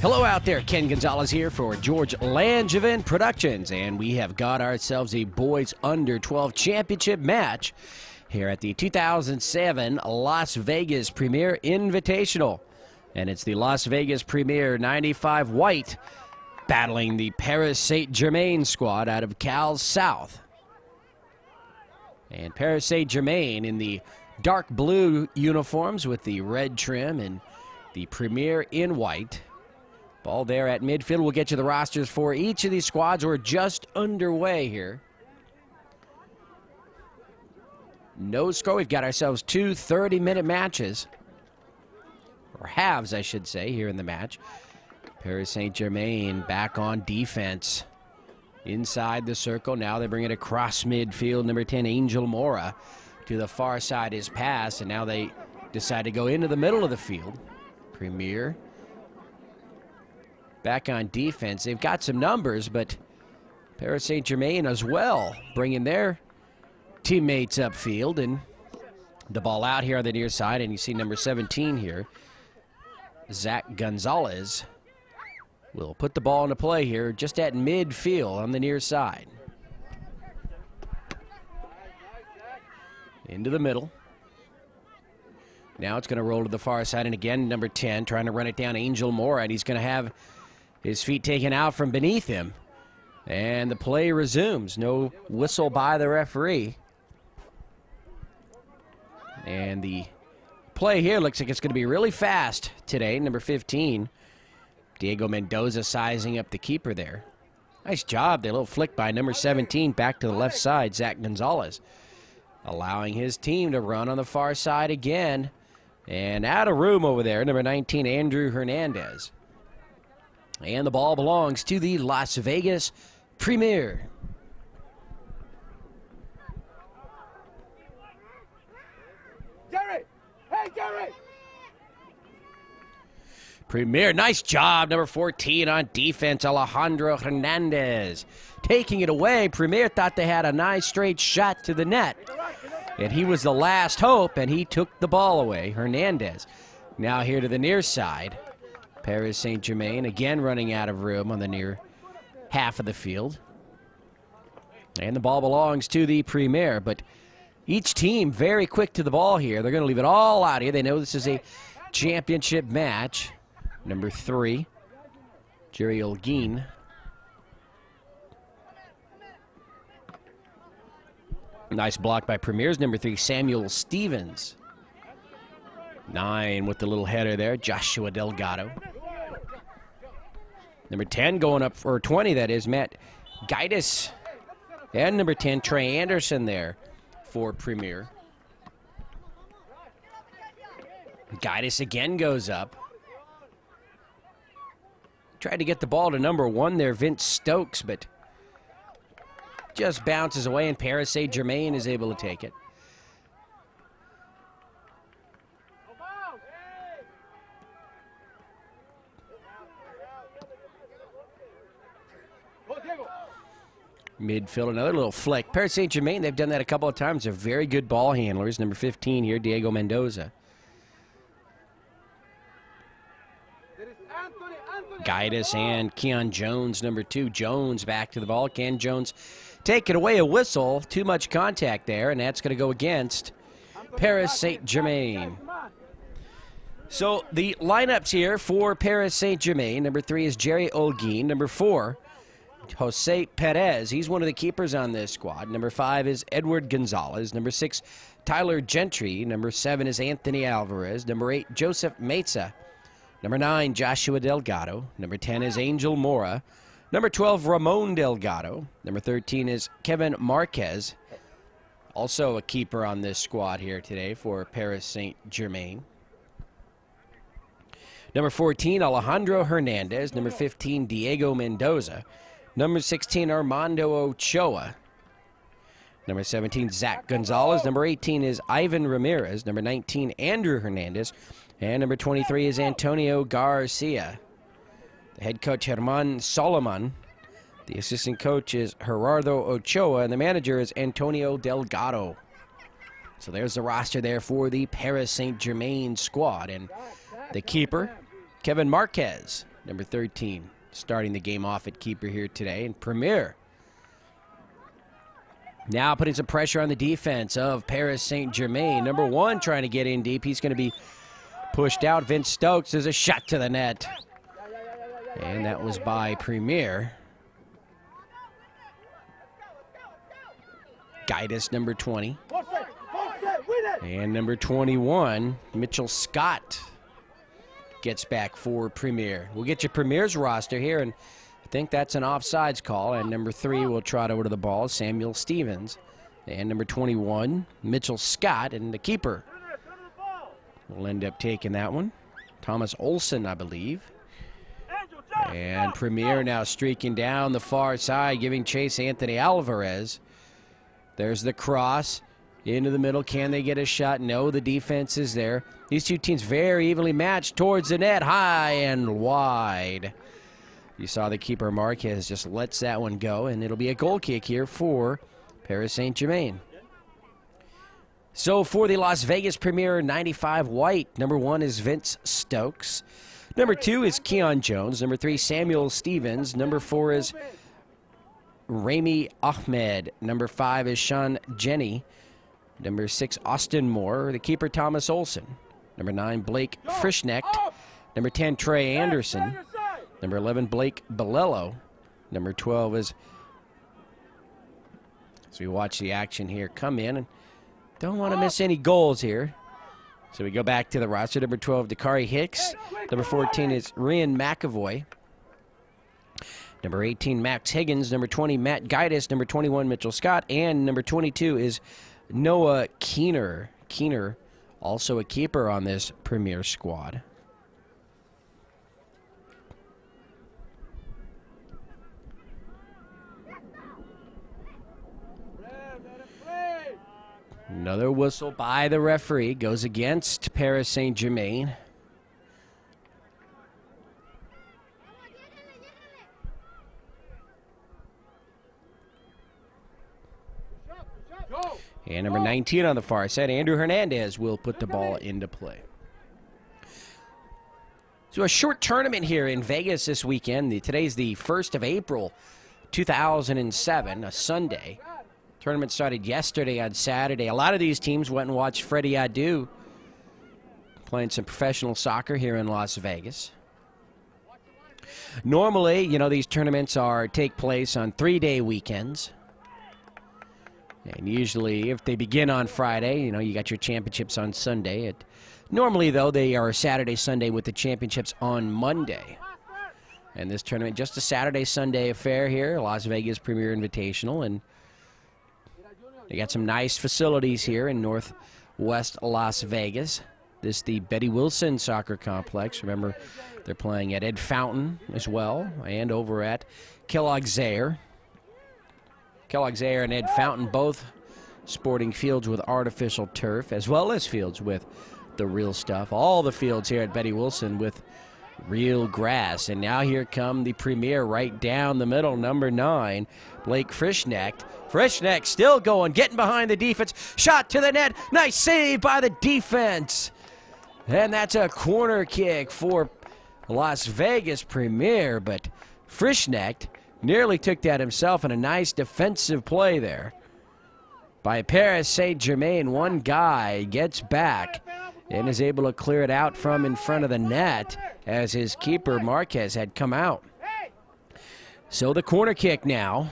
Hello out there, Ken Gonzalez here for George Langevin Productions, and we have got ourselves a boys under 12 championship match here at the 2007 Las Vegas Premier Invitational. And it's the Las Vegas Premier 95 White battling the Paris Saint-Germain squad out of Cal South. And Paris Saint-Germain in the dark blue uniforms with the red trim and the Premier in white. Ball there at midfield. We'll get you the rosters for each of these squads. We're just underway here. No score. We've got ourselves two 30-minute matches. Or halves, I should say, here in the match. Paris Saint-Germain back on defense. Inside the circle. Now they bring it across midfield. Number 10, Angel Mora. To the far side is pass. And now they decide to go into the middle of the field. Premier back on defense. They've got some numbers, but Paris Saint-Germain as well, bringing their teammates upfield. And the ball out here on the near side, and you see number 17 here, Zach Gonzalez, will put the ball into play here just at midfield on the near side. Into the middle. Now it's going to roll to the far side, and again, number 10 trying to run it down, Angel Mora, and he's going to have his feet taken out from beneath him. And the play resumes. No whistle by the referee. And the play here looks like it's going to be really fast today. Number 15, Diego Mendoza sizing up the keeper there. Nice job there. A little flick by number 17 back to the left side, Zach Gonzalez. Allowing his team to run on the far side again. And out of room over there, number 19, Andrew Hernandez. And the ball belongs to the Las Vegas Premier. Gary! Hey, Gary! Premier, nice job. Number 14 on defense, Alejandro Hernandez. Taking it away. Premier thought they had a nice straight shot to the net. And he was the last hope, and he took the ball away. Hernandez now here to the near side. Paris Saint-Germain again running out of room on the near half of the field. And the ball belongs to the Premier, but each team very quick to the ball here. They're going to leave it all out here. They know this is a championship match. Number 3, Jerry Olguin. Nice block by Premier's number 3, Samuel Stevens. 9 with the little header there, Joshua Delgado. Number 10 going up for 20, that is, Matt Gaitis. And number 10, Trey Anderson there for Premier. Gaitis again goes up. Tried to get the ball to number 1 there, Vince Stokes, but just bounces away, and Paris Saint-Germain is able to take it. Midfield, another little flick. Paris Saint-Germain, they've done that a couple of times. They're very good ball handlers. Number 15 here, Diego Mendoza. Guidus and Keon Jones, number 2. Jones back to the ball. Ken Jones taking away a whistle. Too much contact there, and that's going to go against Paris Saint-Germain. So the lineups here for Paris Saint-Germain. Number 3 is Jerry Olguin. Number 4, Jose Perez. He's one of the keepers on this squad. Number 5 is Edward Gonzalez. Number 6, Tyler Gentry. Number 7 is Anthony Alvarez. Number 8, Joseph Meza. Number 9, Joshua Delgado. Number 10 is Angel Mora. Number 12, Ramon Delgado. Number 13 is Kevin Marquez. Also a keeper on this squad here today for Paris Saint-Germain. Number 14, Alejandro Hernandez. Number 15, Diego Mendoza. Number 16, Armando Ochoa. Number 17, Zach Gonzalez. Number 18 is Ivan Ramirez. Number 19, Andrew Hernandez. And number 23 is Antonio Garcia. The head coach, Germain Solomon. The assistant coach is Gerardo Ochoa. And the manager is Antonio Delgado. So there's the roster there for the Paris Saint-Germain squad. And the keeper, Kevin Marquez, number 13, starting the game off at keeper here today. And Premier now putting some pressure on the defense of Paris Saint-Germain. Number 1 trying to get in deep. He's going to be pushed out. Vince Stokes is a shot to the net. And that was by Premier. Guidus, number 20. And number 21, Mitchell Scott, gets back for Premier. We'll get you Premier's roster here, and I think that's an offsides call. And number 3 will trot over to the ball, Samuel Stevens. And number 21, Mitchell Scott, and the keeper will end up taking that one. Thomas Olsen, I believe. And Premier now streaking down the far side, giving chase Anthony Alvarez. There's the cross into the middle. Can they get a shot? No, the defense is there. These two teams very evenly matched towards the net, high and wide. You saw the keeper Marquez just lets that one go, and it'll be a goal kick here for Paris Saint-Germain. So for the Las Vegas Premier 95 white, number 1 is Vince Stokes. Number 2 is Keon Jones. Number 3, Samuel Stevens. Number 4 is Rami Ahmed. Number 5 is Sean Jenny. Number 6, Austin Moore. The keeper, Thomas Olsen. Number 9, Blake Frischnecht. Number 10, Trey Anderson. Number 11, Blake Balello. Number 12 is, as we watch the action here come in, and don't want to miss any goals here. So we go back to the roster. Number 12, Dakari Hicks. Number 14 is Ryan McAvoy. Number 18, Max Higgins. Number 20, Matt Guidus. Number 21, Mitchell Scott. And number 22 is Noah Keener. Keener, also a keeper on this Premier squad. Another whistle by the referee goes against Paris Saint-Germain. And number 19 on the far side, Andrew Hernandez, will put the ball into play. So a short tournament here in Vegas this weekend. Today's the 1st of April, 2007, a Sunday. Tournament started yesterday on Saturday. A lot of these teams went and watched Freddie Adu playing some professional soccer here in Las Vegas. Normally, you know, these tournaments take place on 3-day weekends. And usually, if they begin on Friday, you know, you got your championships on Sunday. Normally, though, they are Saturday, Sunday with the championships on Monday. And this tournament, just a Saturday, Sunday affair here, Las Vegas Premier Invitational. And they got some nice facilities here in northwest Las Vegas. This is the Betty Wilson Soccer Complex. Remember, they're playing at Ed Fountain as well, and over at Kellogg-Zaire. Kellogg-Zaire and Ed Fountain both sporting fields with artificial turf, as well as fields with the real stuff. All the fields here at Betty Wilson with real grass. And now here come the Premier right down the middle, number 9, Blake Frischnecht. Frischnecht still going, getting behind the defense. Shot to the net. Nice save by the defense. And that's a corner kick for Las Vegas Premier, but Frischknecht nearly took that himself in a nice defensive play there by Paris Saint-Germain. One guy gets back and is able to clear it out from in front of the net as his keeper Marquez had come out. So the corner kick now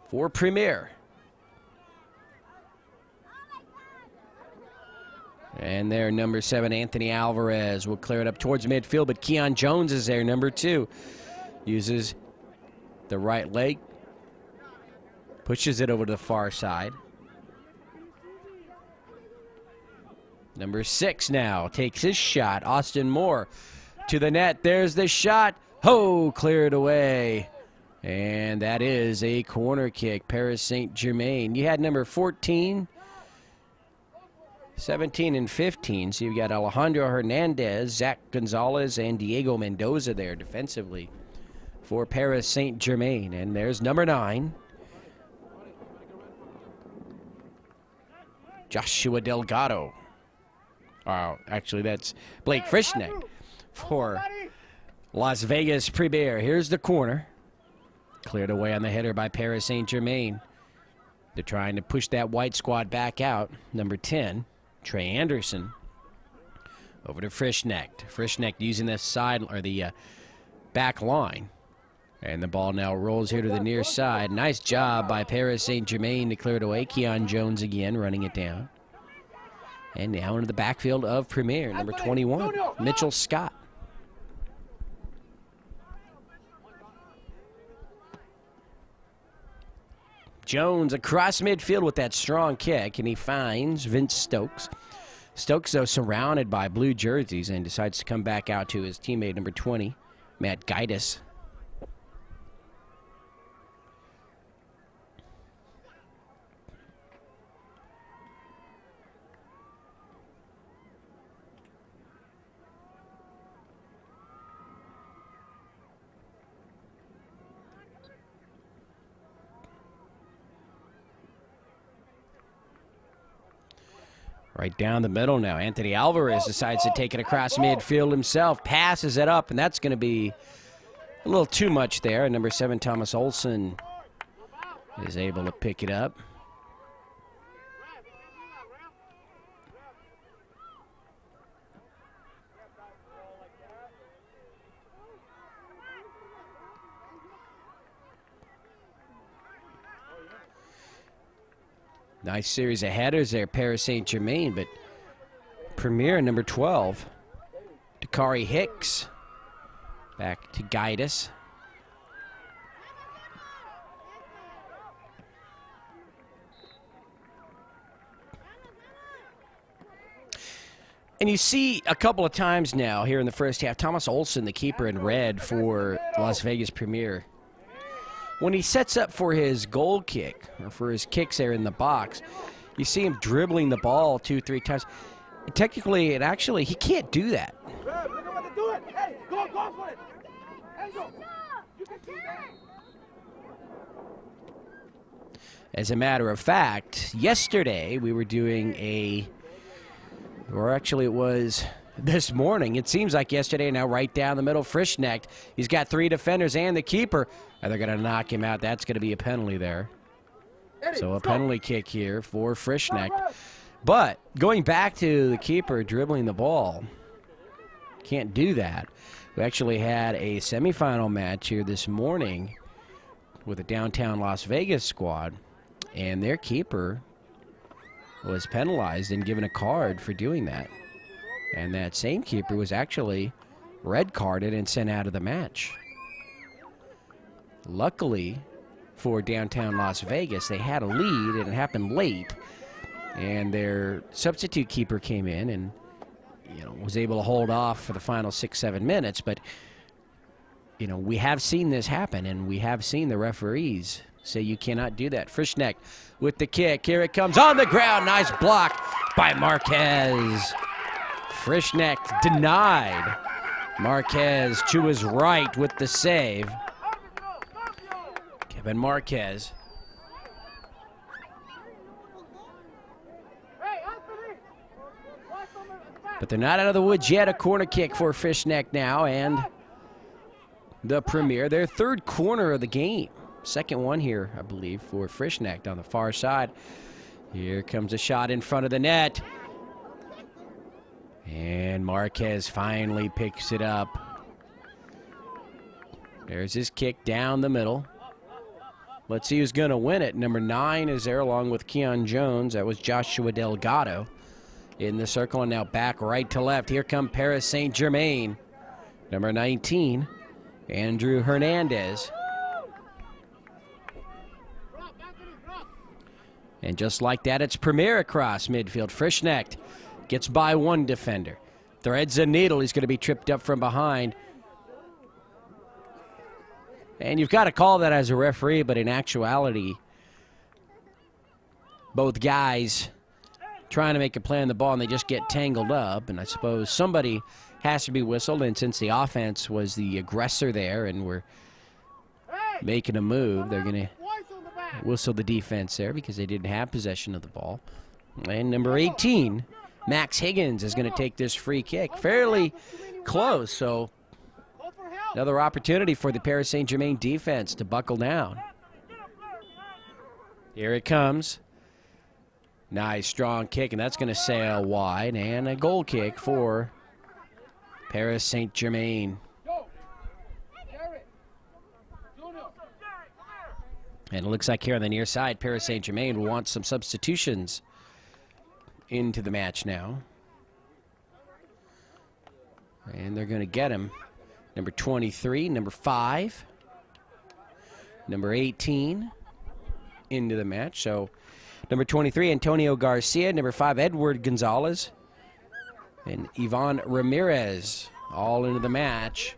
for Premier. And there, number 7, Anthony Alvarez will clear it up towards midfield, but Keon Jones is there, number 2. Uses the right leg, pushes it over to the far side. Number 6 now takes his shot. Austin Moore to the net. There's the shot. Ho, cleared away. And that is a corner kick. Paris Saint-Germain. You had number 14, 17, and 15. So you've got Alejandro Hernandez, Zach Gonzalez, and Diego Mendoza there defensively for Paris Saint-Germain. And there's number 9, Joshua Delgado. Oh, actually, that's Blake Frischknecht for Las Vegas Premier. Here's the corner. Cleared away on the header by Paris Saint-Germain. They're trying to push that white squad back out. Number 10, Trey Anderson. Over to Frischknecht. Frischknecht using the side or the back line. And the ball now rolls here to the near side. Nice job by Paris Saint-Germain to clear it away. Keon Jones again running it down. And now into the backfield of Premier, number 21, Mitchell Scott. Jones across midfield with that strong kick, and he finds Vince Stokes. Stokes, though, surrounded by blue jerseys, and decides to come back out to his teammate, number 20, Matt Gaitis. Right down the middle now. Anthony Alvarez decides to take it across midfield himself, passes it up, and that's going to be a little too much there. Number 7, Thomas Olsen, is able to pick it up. Nice series of headers there, Paris Saint-Germain, but Premier, number 12, Dakari Hicks, back to Gaitis. And you see a couple of times now here in the first half, Thomas Olsen, the keeper in red for Las Vegas Premier. When he sets up for his goal kick, or for his kicks there in the box, you see him dribbling the ball 2-3 times. Technically, he can't do that. As a matter of fact, yesterday we were doing or actually it was this morning. It seems like yesterday now, right down the middle, Frischknecht. He's got 3 defenders and the keeper. And they're going to knock him out. That's going to be a penalty there. So a penalty kick here for Frischknecht. But going back to the keeper dribbling the ball, can't do that. We actually had a semifinal match here this morning with a downtown Las Vegas squad, and their keeper was penalized and given a card for doing that. And that same keeper was actually red carded and sent out of the match. Luckily for downtown Las Vegas, they had a lead, and it happened late. And their substitute keeper came in and was able to hold off for the final 6-7 minutes. But, we have seen this happen, and we have seen the referees say you cannot do that. Frischknecht with the kick. Here it comes on the ground. Nice block by Marquez. Frischknecht denied. Marquez to his right with the save. Kevin Marquez. But they're not out of the woods yet. A corner kick for Fishneck now, and the Premier, their third corner of the game. Second one here, I believe, for Frischnecht on the far side. Here comes a shot in front of the net. And Marquez finally picks it up. There's his kick down the middle. Let's see who's going to win it. Number 9 is there along with Keon Jones. That was Joshua Delgado in the circle, and now back right to left. Here come Paris Saint-Germain. Number 19, Andrew Hernandez. And just like that, it's Premier across midfield. Frischnecht gets by one defender. Threads a needle. He's going to be tripped up from behind. And you've got to call that as a referee, but in actuality, both guys trying to make a play on the ball, and they just get tangled up. And I suppose somebody has to be whistled, and since the offense was the aggressor there and we're making a move, they're going to whistle the defense there because they didn't have possession of the ball. And number 18, Max Higgins, is going to take this free kick. Fairly close, so another opportunity for the Paris Saint-Germain defense to buckle down. Here it comes. Nice strong kick, and that's going to sail wide, and a goal kick for Paris Saint-Germain. And it looks like here on the near side, Paris Saint-Germain will want some substitutions into the match now. And they're going to get him. Number 23, number 5, number 18 into the match. So number 23, Antonio Garcia. Number 5, Edward Gonzalez. And Ivan Ramirez all into the match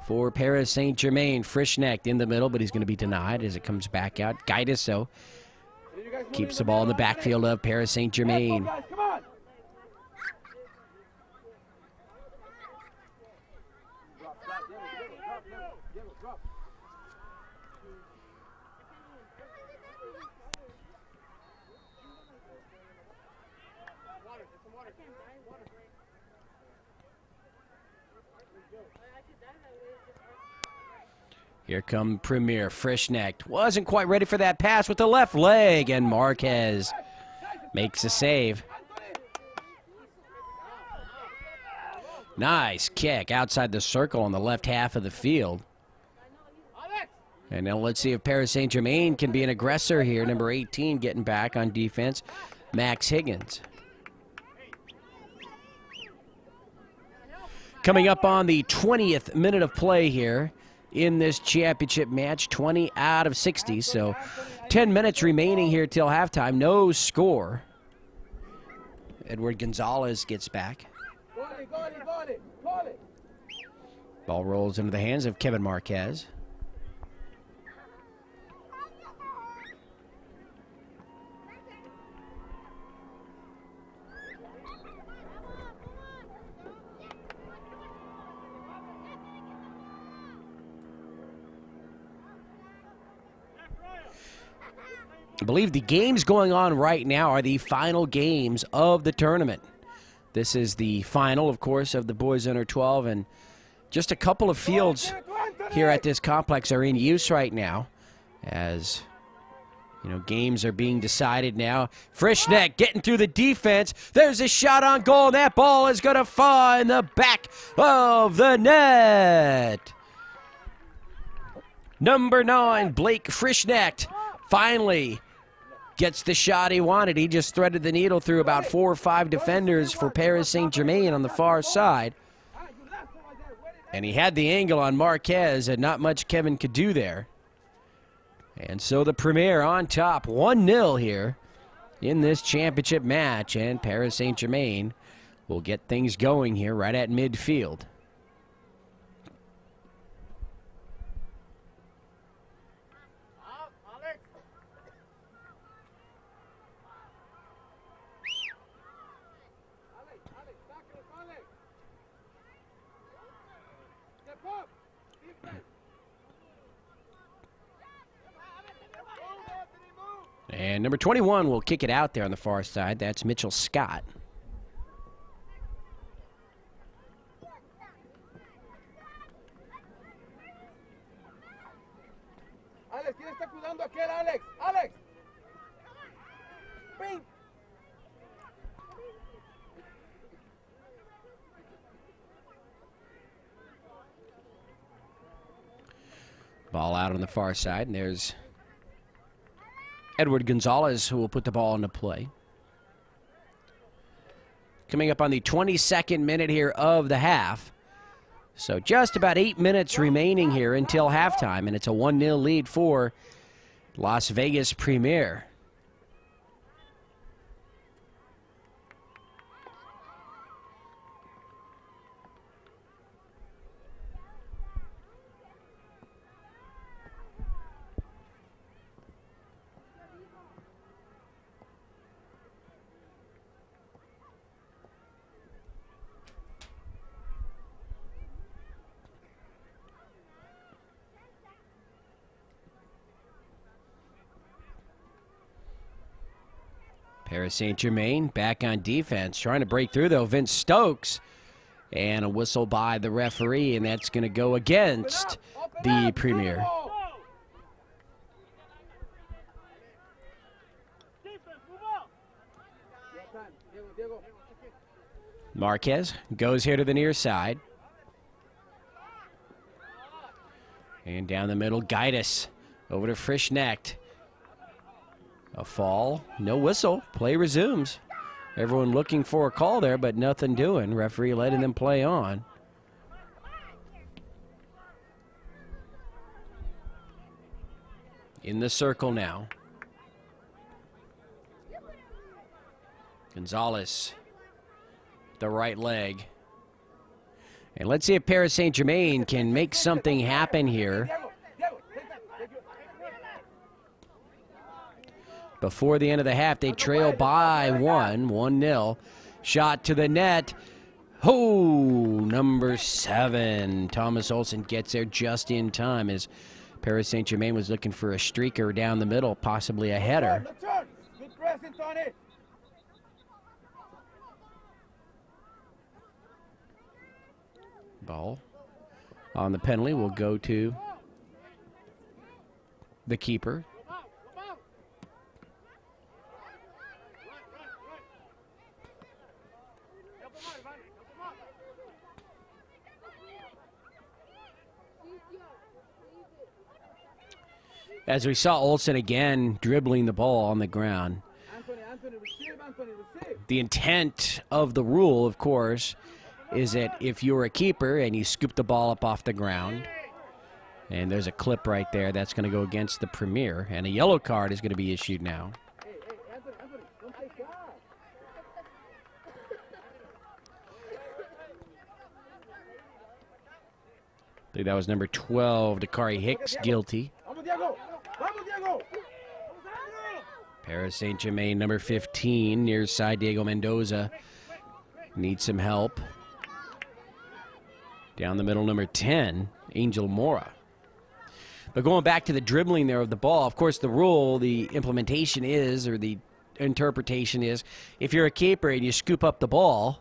for Paris Saint-Germain. Frischnecht in the middle, but he's going to be denied as it comes back out. Gaideso keeps the ball in the backfield of Paris Saint-Germain. Here come Premier. Frischnecht wasn't quite ready for that pass with the left leg, and Marquez makes a save. Nice kick outside the circle on the left half of the field. And now let's see if Paris Saint-Germain can be an aggressor here. Number 18 getting back on defense, Max Higgins. Coming up on the 20th minute of play here in this championship match, 20 out of 60, so 10 minutes remaining here till halftime. No score. Edward Gonzalez gets back. Ball rolls into the hands of Kevin Marquez. I believe the games going on right now are the final games of the tournament. This is the final, of course, of the boys under 12, and just a couple of fields here at this complex are in use right now as, you know, games are being decided now. Frischnecht getting through the defense. There's a shot on goal, and that ball is going to fall in the back of the net. Number 9, Blake Frischnecht, finally gets the shot he wanted. He just threaded the needle through about 4 or 5 defenders for Paris Saint-Germain on the far side. And he had the angle on Marquez, and not much Kevin could do there. And so the Premier on top, 1-0 here in this championship match. And Paris Saint-Germain will get things going here right at midfield. And number 21 will kick it out there on the far side. That's Mitchell Scott. dando aquel, Alex. Alex. Ping. Ball out on the far side, and there's Edward Gonzalez who will put the ball into play. Coming up on the 22nd minute here of the half. So just about 8 minutes remaining here until halftime, and it's a 1-0 lead for Las Vegas Premier. Paris Saint-Germain back on defense, trying to break through, though. Vince Stokes, and a whistle by the referee, and that's going to go against the Premier. Marquez goes here to the near side. And down the middle, Gaitis over to Frischknecht. A fall, no whistle, play resumes. Everyone looking for a call there, but nothing doing. Referee letting them play on. In the circle now. Gonzalez, the right leg. And let's see if Paris Saint-Germain can make something happen here. Before the end of the half, they trail by 1-0. Shot to the net. Oh, number 7. Thomas Olsen gets there just in time as Paris Saint-Germain was looking for a streaker down the middle, possibly a header. Ball on the penalty will go to the keeper. As we saw Olsen again dribbling the ball on the ground. The intent of the rule, of course, is that if you're a keeper and you scoop the ball up off the ground, and there's a clip right there, that's going to go against the Premier, and a yellow card is going to be issued now. I think that was number 12, Dakari Hicks, guilty. Paris Saint-Germain, number 15, near side, Diego Mendoza needs some help. Down the middle, number 10, Angel Mora. But going back to the dribbling there of the ball, of course the rule, the implementation is, or the interpretation is, if you're a keeper and you scoop up the ball,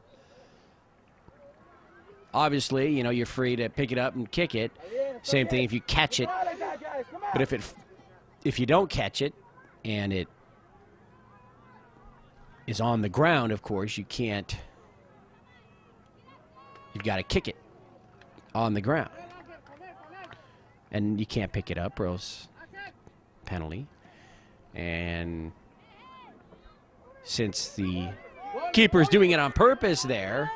obviously, you know, you're free to pick it up and kick it. Same thing if you catch it. But if you don't catch it and it is on the ground, of course, you can't. You've got to kick it on the ground. And you can't pick it up or else penalty. And since the keeper's doing it on purpose there,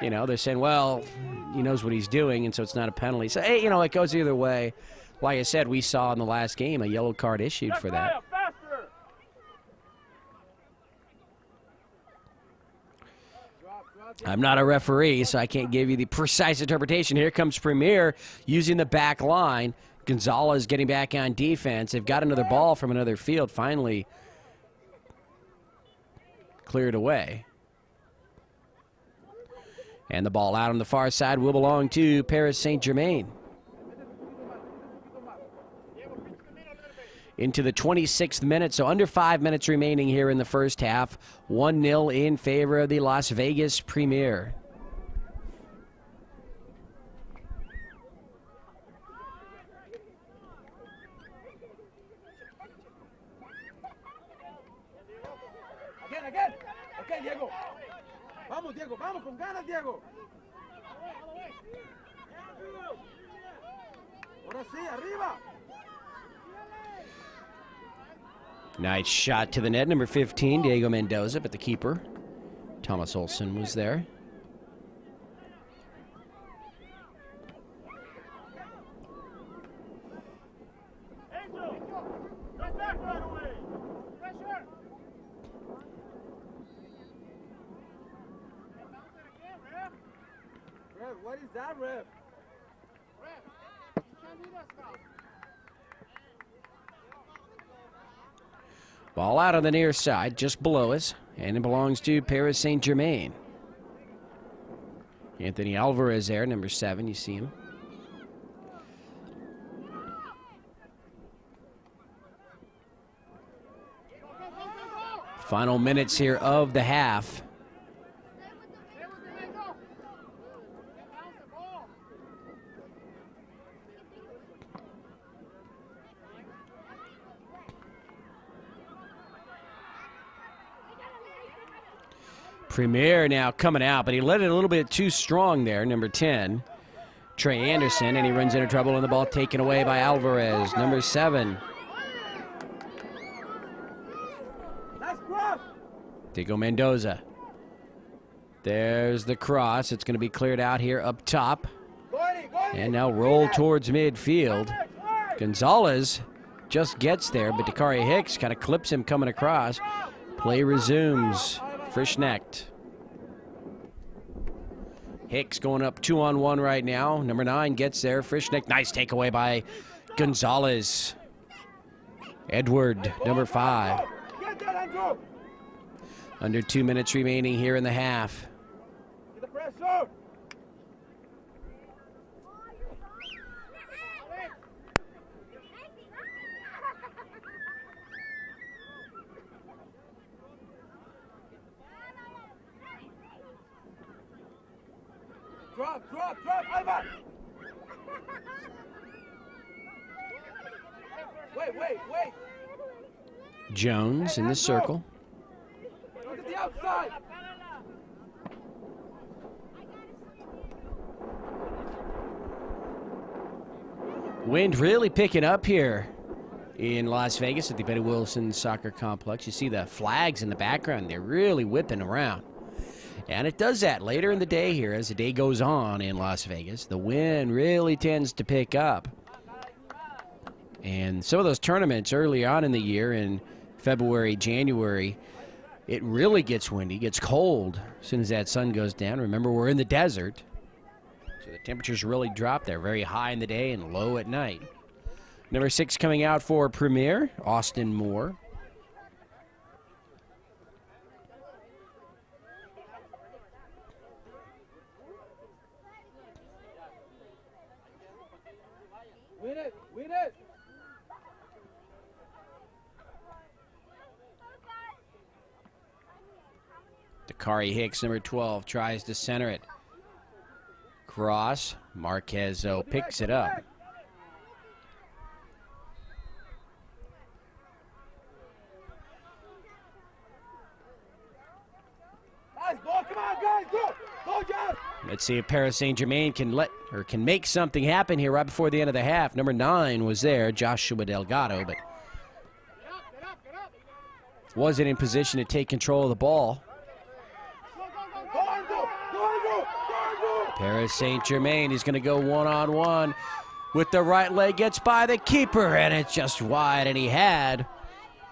you know, they're saying, well, he knows what he's doing, and so it's not a penalty. So, hey, you know, it goes either way. Like I said, we saw in the last game a yellow card issued for that. I'm not a referee, so I can't give you the precise interpretation. Here comes Premier using the back line. Gonzalez getting back on defense. They've got another ball from another field, finally cleared away. And the ball out on the far side will belong to Paris Saint-Germain. Into the 26th minute, so under 5 minutes remaining here in the first half. 1-0 in favor of the Las Vegas Premier. Vamos con ganas, Diego. Ahora sí, arriba. Nice shot to the net, number 15, Diego Mendoza, but the keeper, Thomas Olsen, was there. Rev, what is that, Rev? Ball out on the near side, just below us, and it belongs to Paris Saint-Germain. Anthony Alvarez there, number 7, you see him. Final minutes here of the half. Premier now coming out, but he let it a little bit too strong there, number 10. Trey Anderson, and he runs into trouble on the ball taken away by Alvarez, number 7. Diego Mendoza. There's the cross. It's going to be cleared out here up top. And now roll towards midfield. Gonzalez just gets there, but Dakari Hicks kind of clips him coming across. Play resumes. Frischknecht. Hicks going up 2-on-1 right now. Number 9 gets there. Frischknecht. Nice takeaway by Gonzalez. Edward, number 5. Under 2 minutes remaining here in the half. Drop, Ivan! Wait! Jones in the circle. Look at the outside! Wind really picking up here in Las Vegas at the Betty Wilson Soccer Complex. You see the flags in the background. They're really whipping around. And it does that later in the day here as the day goes on in Las Vegas. The wind really tends to pick up. And some of those tournaments early on in the year in February, January, it really gets windy, gets cold as soon as that sun goes down. Remember, we're in the desert, so the temperatures really drop there, very high in the day and low at night. Number 6 coming out for Premier, Austin Moore. Win it! Dakari Hicks, number 12, tries to center it. Cross. Marquez picks it up. Nice ball, come on, guys, go! Go, John! Let's see if Paris Saint-Germain can make something happen here right before the end of the half. Number 9 was there, Joshua Delgado, but wasn't in position to take control of the ball. Paris Saint-Germain is going to go one-on-one with the right leg, gets by the keeper, and it's just wide, and he had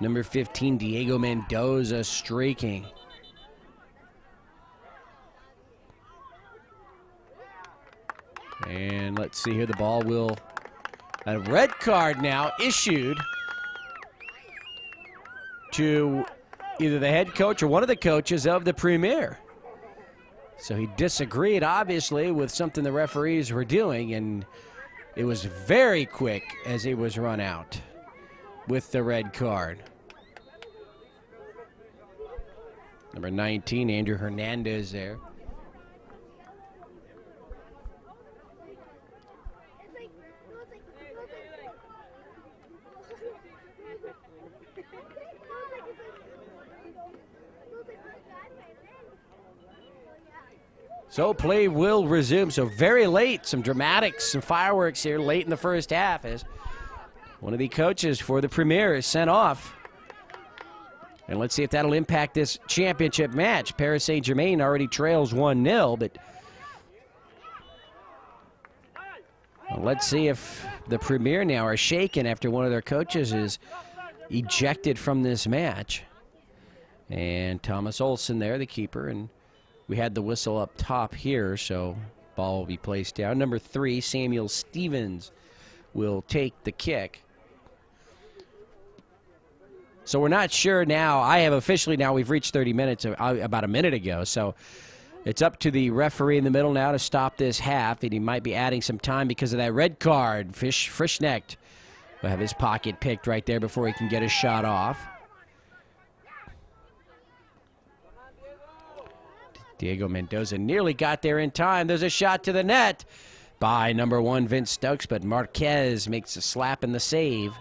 number 15, Diego Mendoza, streaking. And let's see here, the ball will, a red card now issued to either the head coach or one of the coaches of the Premier. So he disagreed, obviously, with something the referees were doing, and it was very quick as he was run out with the red card. Number 19, Andrew Hernandez there. So play will resume. So very late, some dramatics, some fireworks here late in the first half as one of the coaches for the Premier is sent off. And let's see if that'll impact this championship match. Paris Saint-Germain already trails 1-0, but well, let's see if the Premier now are shaken after one of their coaches is ejected from this match. And Thomas Olsen there, the keeper, and we had the whistle up top here, so ball will be placed down. Number 3, Samuel Stevens, will take the kick. So we're not sure now. I have officially now, we've reached 30 minutes about a minute ago, so it's up to the referee in the middle now to stop this half, and he might be adding some time because of that red card. Frischknecht will have his pocket picked right there before he can get his shot off. Diego Mendoza nearly got there in time. There's a shot to the net by number 1, Vince Stokes, but Marquez makes a slap in the save.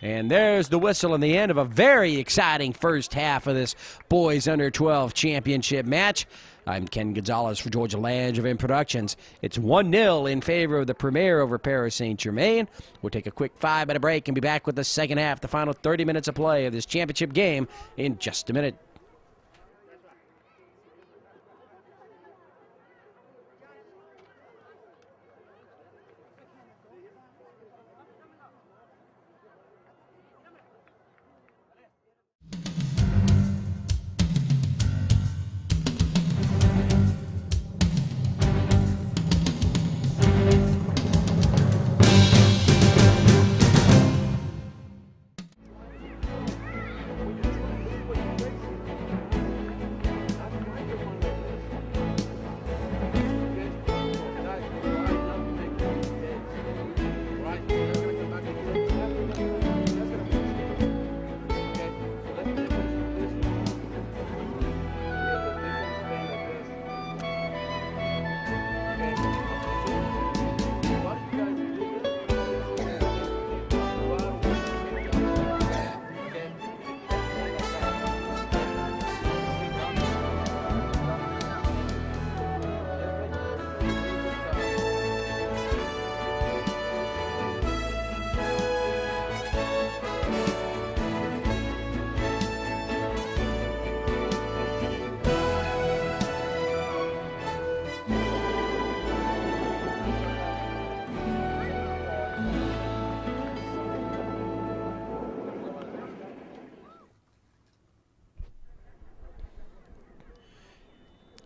And there's the whistle in the end of a very exciting first half of this boys under 12 championship match. I'm Ken Gonzalez for Georgia Langevin Productions. It's 1-0 in favor of the Premier over Paris Saint-Germain. We'll take a quick 5-minute break and be back with the second half, the final 30 minutes of play of this championship game in just a minute.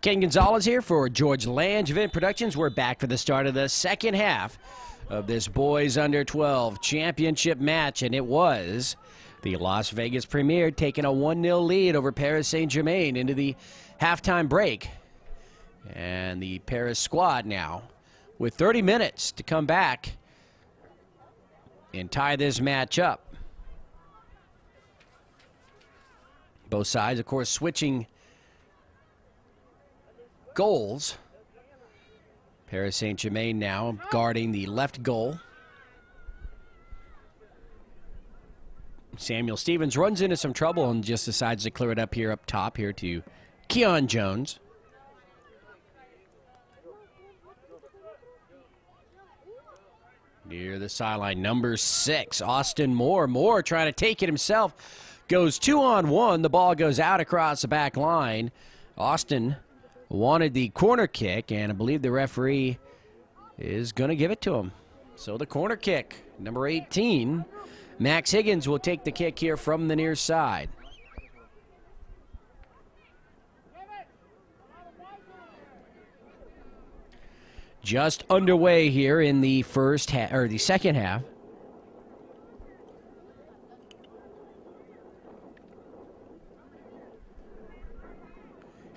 Ken Gonzalez here for George Langevin Productions. We're back for the start of the second half of this boys under 12 championship match, and it was the Las Vegas Premier taking a 1-0 lead over Paris Saint-Germain into the halftime break. And the Paris squad now with 30 minutes to come back and tie this match up. Both sides, of course, switching goals. Paris Saint-Germain now guarding the left goal. Samuel Stevens runs into some trouble and just decides to clear it up here up top here to Keon Jones. Near the sideline, number 6, Austin Moore. Moore trying to take it himself. Goes 2-on-1. The ball goes out across the back line. Austin wanted the corner kick, and I believe the referee is going to give it to him. So the corner kick, number 18, Max Higgins will take the kick here from the near side. Just underway here in the first half, or the second half.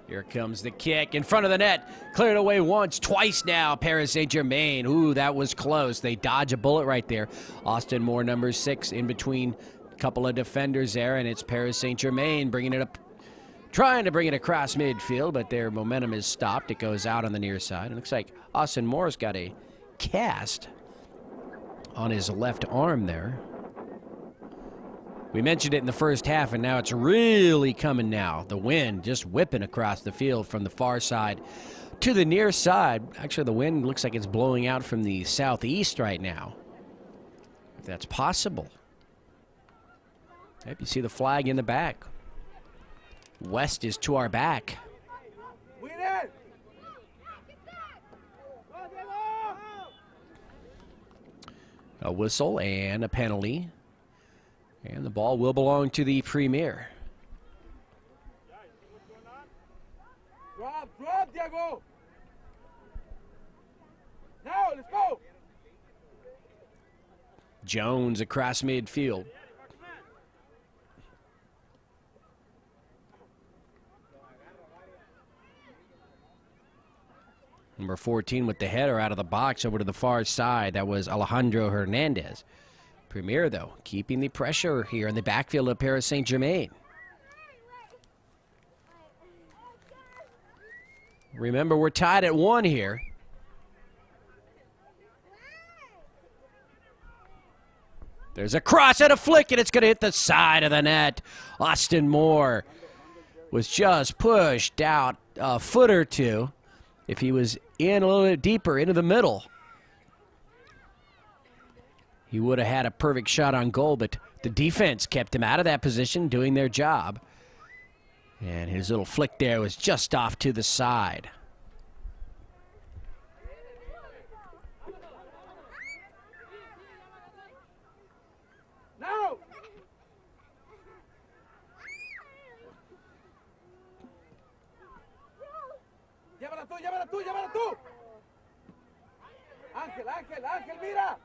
Here comes the kick in front of the net. Cleared away once, twice now, Paris Saint-Germain. Ooh, that was close. They dodge a bullet right there. Austin Moore, number 6, in between a couple of defenders there, and it's Paris Saint-Germain bringing it up, trying to bring it across midfield, but their momentum is stopped. It goes out on the near side. It looks like Austin Moore's got a cast on his left arm there. We mentioned it in the first half, and now it's really coming now. The wind just whipping across the field from the far side to the near side. Actually, the wind looks like it's blowing out from the southeast right now, if that's possible. Yep, you see the flag in the back. West is to our back. A whistle and a penalty. And the ball will belong to the Premier. Drop, Diego. Now, let's go. Jones across midfield. Number 14 with the header out of the box over to the far side. That was Alejandro Hernandez. Premier, though, keeping the pressure here in the backfield of Paris Saint-Germain. Remember, we're tied at 1 here. There's a cross and a flick, and it's going to hit the side of the net. Austin Moore was just pushed out a foot or two. If he was in a little bit deeper into the middle, he would have had a perfect shot on goal, but the defense kept him out of that position, doing their job. And his little flick there was just off to the side. Now. Llévala tú. Ángel, mira.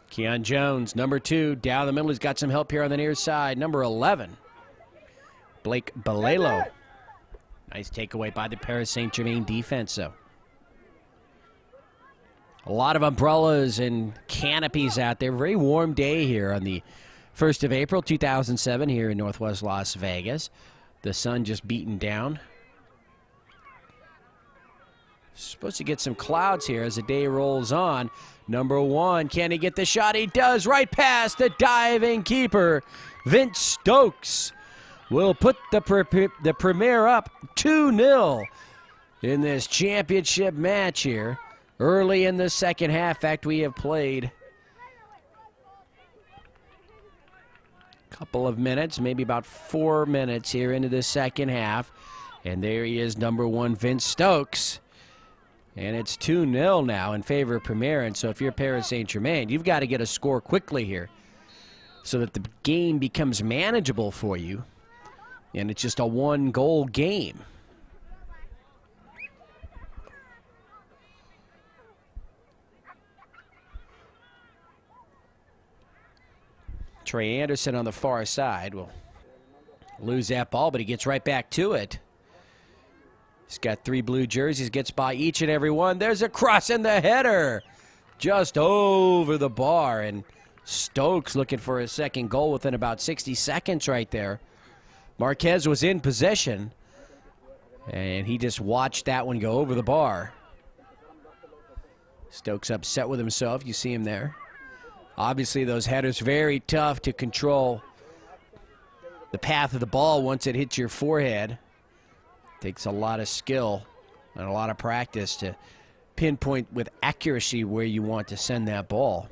Keon Jones, number 2, down the middle. He's got some help here on the near side. Number 11, Blake Balelo. Nice takeaway by the Paris Saint-Germain defense, though. A lot of umbrellas and canopies out there. Very warm day here on the 1st of April, 2007 here in Northwest Las Vegas. The sun just beating down. Supposed to get some clouds here as the day rolls on. Number 1, can he get the shot? He does, right past the diving keeper. Vince Stokes will put the Premier up 2-0 in this championship match here. Early in the second half. In fact, we have played a couple of minutes, maybe about 4 minutes here into the second half. And there he is, number 1, Vince Stokes. And it's 2-0 now in favor of Premier. And so if you're Paris Saint-Germain, you've got to get a score quickly here so that the game becomes manageable for you. And it's just a 1-goal game. Trey Anderson on the far side will lose that ball, but he gets right back to it. He's got 3 blue jerseys, gets by each and every one. There's a cross and the header just over the bar. And Stokes looking for his second goal within about 60 seconds right there. Marquez was in possession, and he just watched that one go over the bar. Stokes upset with himself. You see him there. Obviously, those headers very tough to control the path of the ball once it hits your forehead. Takes a lot of skill and a lot of practice to pinpoint with accuracy where you want to send that ball.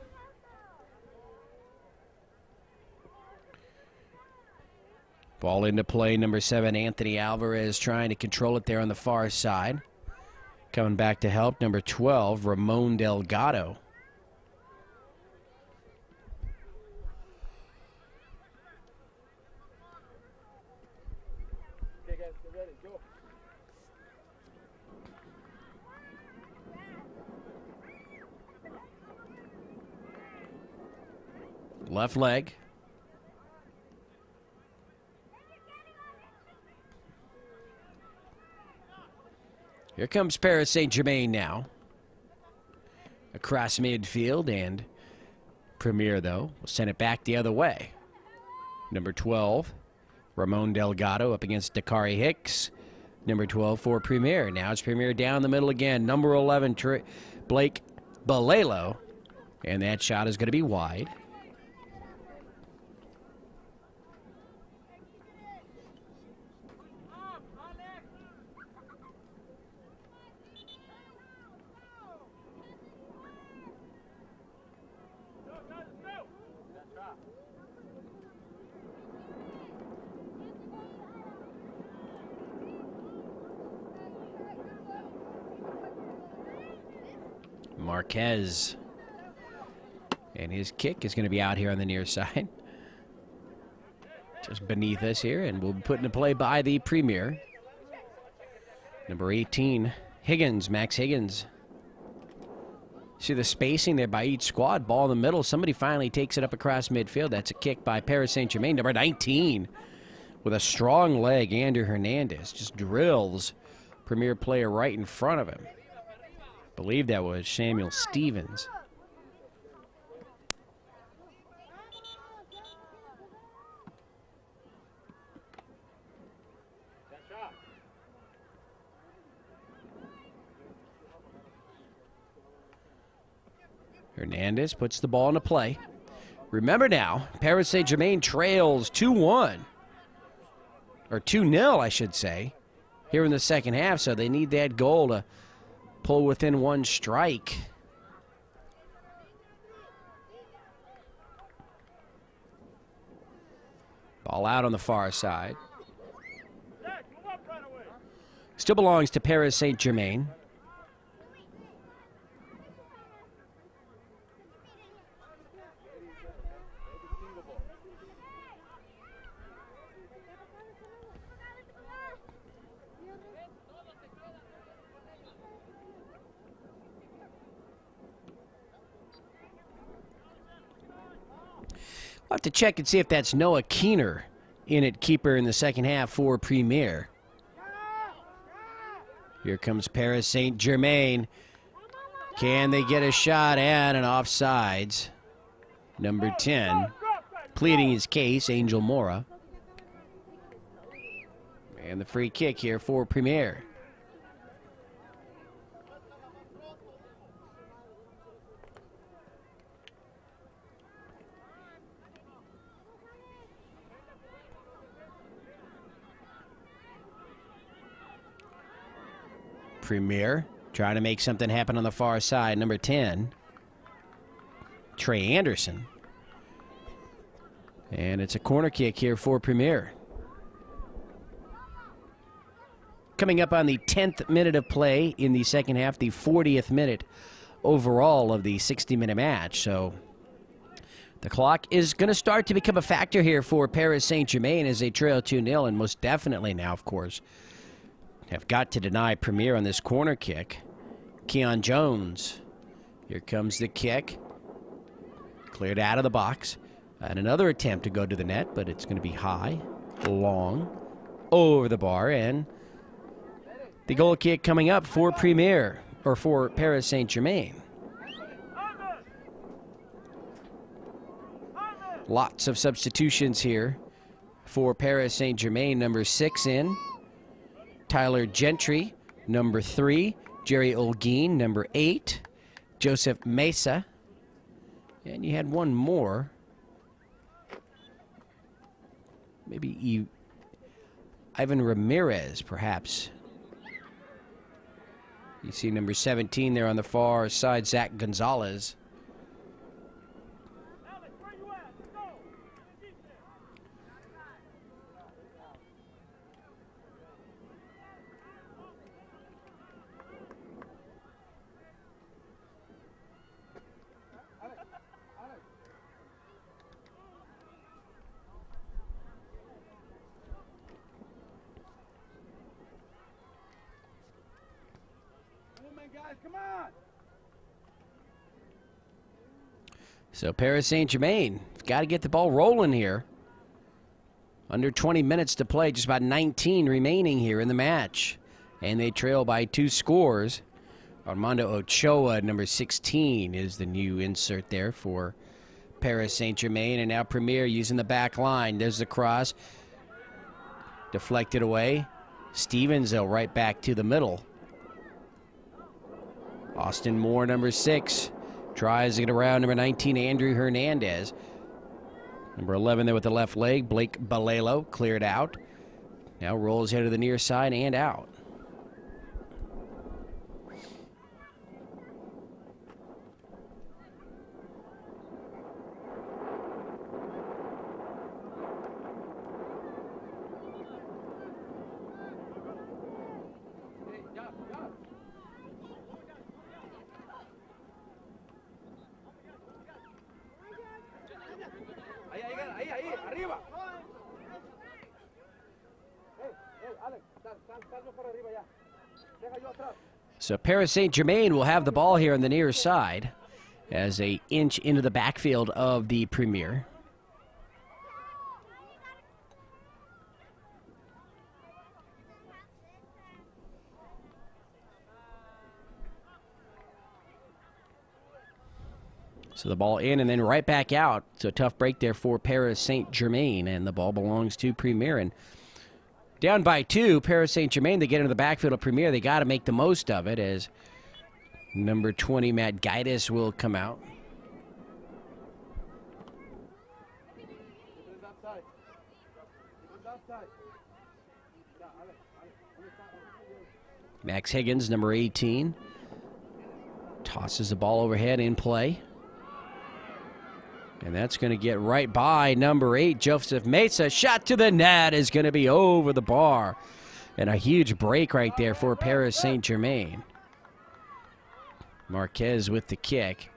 Ball into play, number 7, Anthony Alvarez trying to control it there on the far side. Coming back to help, number 12, Ramon Delgado. Left leg. Here comes Paris Saint-Germain now. Across midfield, and Premier, though, will send it back the other way. Number 12, Ramon Delgado up against Dakari Hicks. Number 12 for Premier. Now it's Premier down the middle again. Number 11, Blake Balelo. And that shot is going to be wide. Marquez. And his kick is going to be out here on the near side. Just beneath us here, and we'll be put into play by the Premier. Number 18, Higgins, Max Higgins. See the spacing there by each squad. Ball in the middle. Somebody finally takes it up across midfield. That's a kick by Paris Saint-Germain. Number 19, with a strong leg, Andrew Hernandez just drills Premier player right in front of him. I believe that was Samuel Stevens. Hernandez puts the ball into play. Remember now, Paris Saint-Germain trails 2-1. Or 2-0, I should say, here in the second half, so they need that goal to pull within one strike. Ball out on the far side. Still belongs to Paris Saint-Germain. We'll have to check and see if that's Noah Keener in at keeper in the second half for Premier. Here comes Paris Saint-Germain. Can they get a shot at an offsides? Number 10, pleading his case, Angel Mora. And the free kick here for Premier. Premier trying to make something happen on the far side. Number 10, Trey Anderson. And it's a corner kick here for Premier. Coming up on the 10th minute of play in the second half, the 40th minute overall of the 60-minute match. So the clock is going to start to become a factor here for Paris Saint-Germain as they trail 2-0, and most definitely now, of course, have got to deny Premier on this corner kick. Keon Jones. Here comes the kick. Cleared out of the box. And another attempt to go to the net, but it's going to be high, long, over the bar, and the goal kick coming up for Premier, or for Paris Saint-Germain. Lots of substitutions here for Paris Saint-Germain. Number 6 in. Tyler Gentry, number 3. Jerry Olguin, number 8. Joseph Mesa. And you had one more. Maybe Ivan Ramirez, perhaps. You see number 17 there on the far side, Zach Gonzalez. Come on. So Paris Saint-Germain got to get the ball rolling here. Under 20 minutes to play, just about 19 remaining here in the match. And they trail by 2 scores. Armando Ochoa, number 16, is the new insert there for Paris Saint-Germain. And now Premier using the back line. There's the cross. Deflected away. Stevens, though, right back to the middle. Austin Moore, number 6, tries to get around number 19, Andrew Hernandez. Number 11 there with the left leg, Blake Balelo, cleared out. Now rolls head to the near side and out. So Paris Saint-Germain will have the ball here on the near side as they inch into the backfield of the Premier. So the ball in and then right back out. So a tough break there for Paris Saint-Germain, and the ball belongs to Premier. And down by 2, Paris Saint-Germain, they get into the backfield of Premier. They got to make the most of it as number 20, Matt Gaitis, will come out. Max Higgins, number 18, tosses the ball overhead in play. And that's going to get right by number 8, Joseph Mesa. Shot to the net is going to be over the bar. And a huge break right there for Paris Saint-Germain. Marquez with the kick.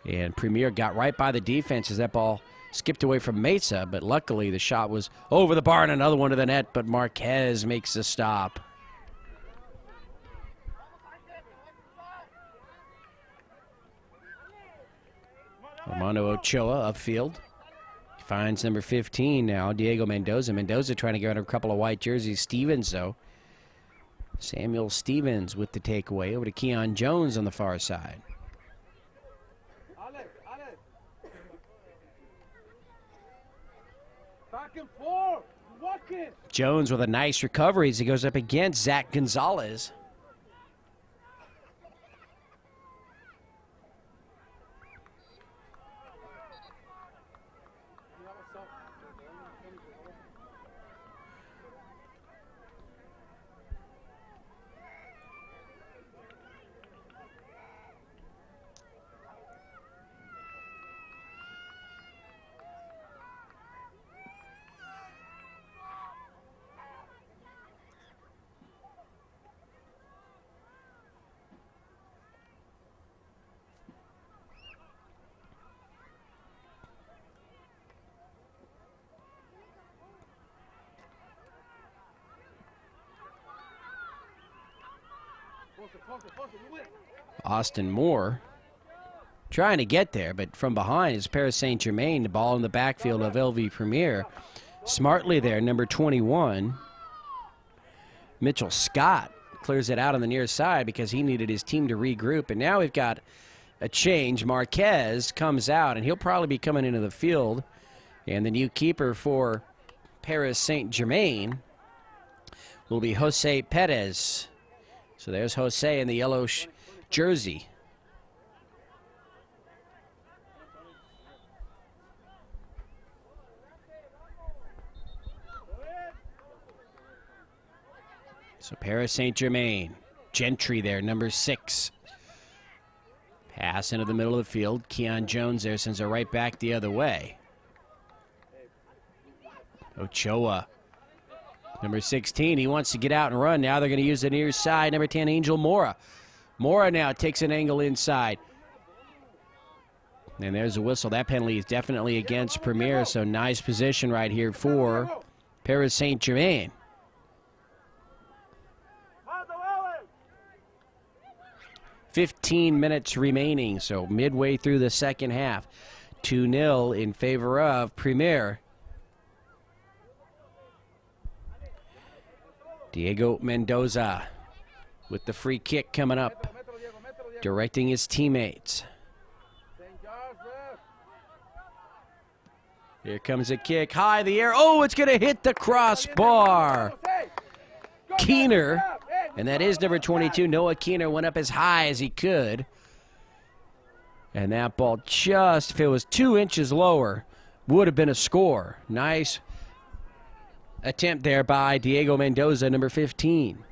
And Premier got right by the defense as that ball skipped away from Mesa. But luckily the shot was over the bar and another one to the net. But Marquez makes the stop. Armando Ochoa upfield. He finds number 15 now, Diego Mendoza. Mendoza trying to get under a couple of white jerseys. Stevens, though. Samuel Stevens with the takeaway over to Keon Jones on the far side. Back and forth. Walking. Jones with a nice recovery as he goes up against Zach Gonzalez. Austin Moore trying to get there, but from behind is Paris Saint-Germain. The ball in the backfield of LV Premier. Smartly there, number 21. Mitchell Scott clears it out on the near side because he needed his team to regroup. And now we've got a change. Marquez comes out, and he'll probably be coming into the field. And the new keeper for Paris Saint-Germain will be Jose Perez. So there's Jose in the yellow jersey. So Paris Saint-Germain. Gentry there, number 6. Pass into the middle of the field. Keon Jones there sends it right back the other way. Ochoa. Number 16, he wants to get out and run. Now they're going to use the near side. Number 10, Angel Mora. Mora now takes an angle inside. And there's a whistle. That penalty is definitely against Premier, so nice position right here for Paris Saint-Germain. 15 minutes remaining, so midway through the second half. 2-0 in favor of Premier. Diego Mendoza with the free kick coming up, directing his teammates. Here comes a kick, high in the air. Oh, it's going to hit the crossbar. Keener, and that is number 22. Noah Keener went up as high as he could. And that ball just, if it was 2 inches lower, would have been a score. Nice attempt there by Diego Mendoza, number 15.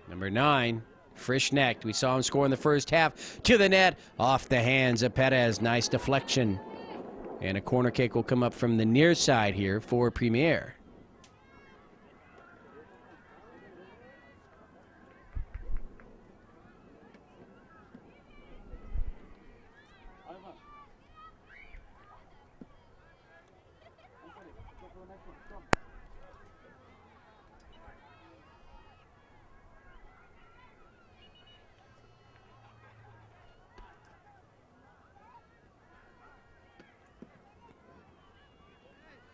Number 9, Frischnecht. We saw him score in the first half. To the net, off the hands of Perez. Nice deflection. And a corner kick will come up from the near side here for Premier.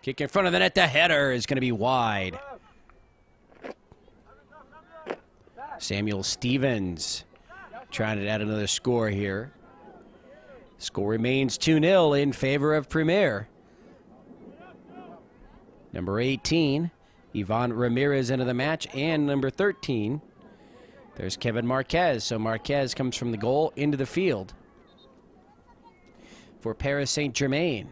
Kick in front of the net. The header is going to be wide. Samuel Stevens trying to add another score here. Score remains 2-0 in favor of Premier. Number 18, Ivan Ramirez into the match, and number 13, there's Kevin Marquez. So Marquez comes from the goal into the field for Paris Saint-Germain.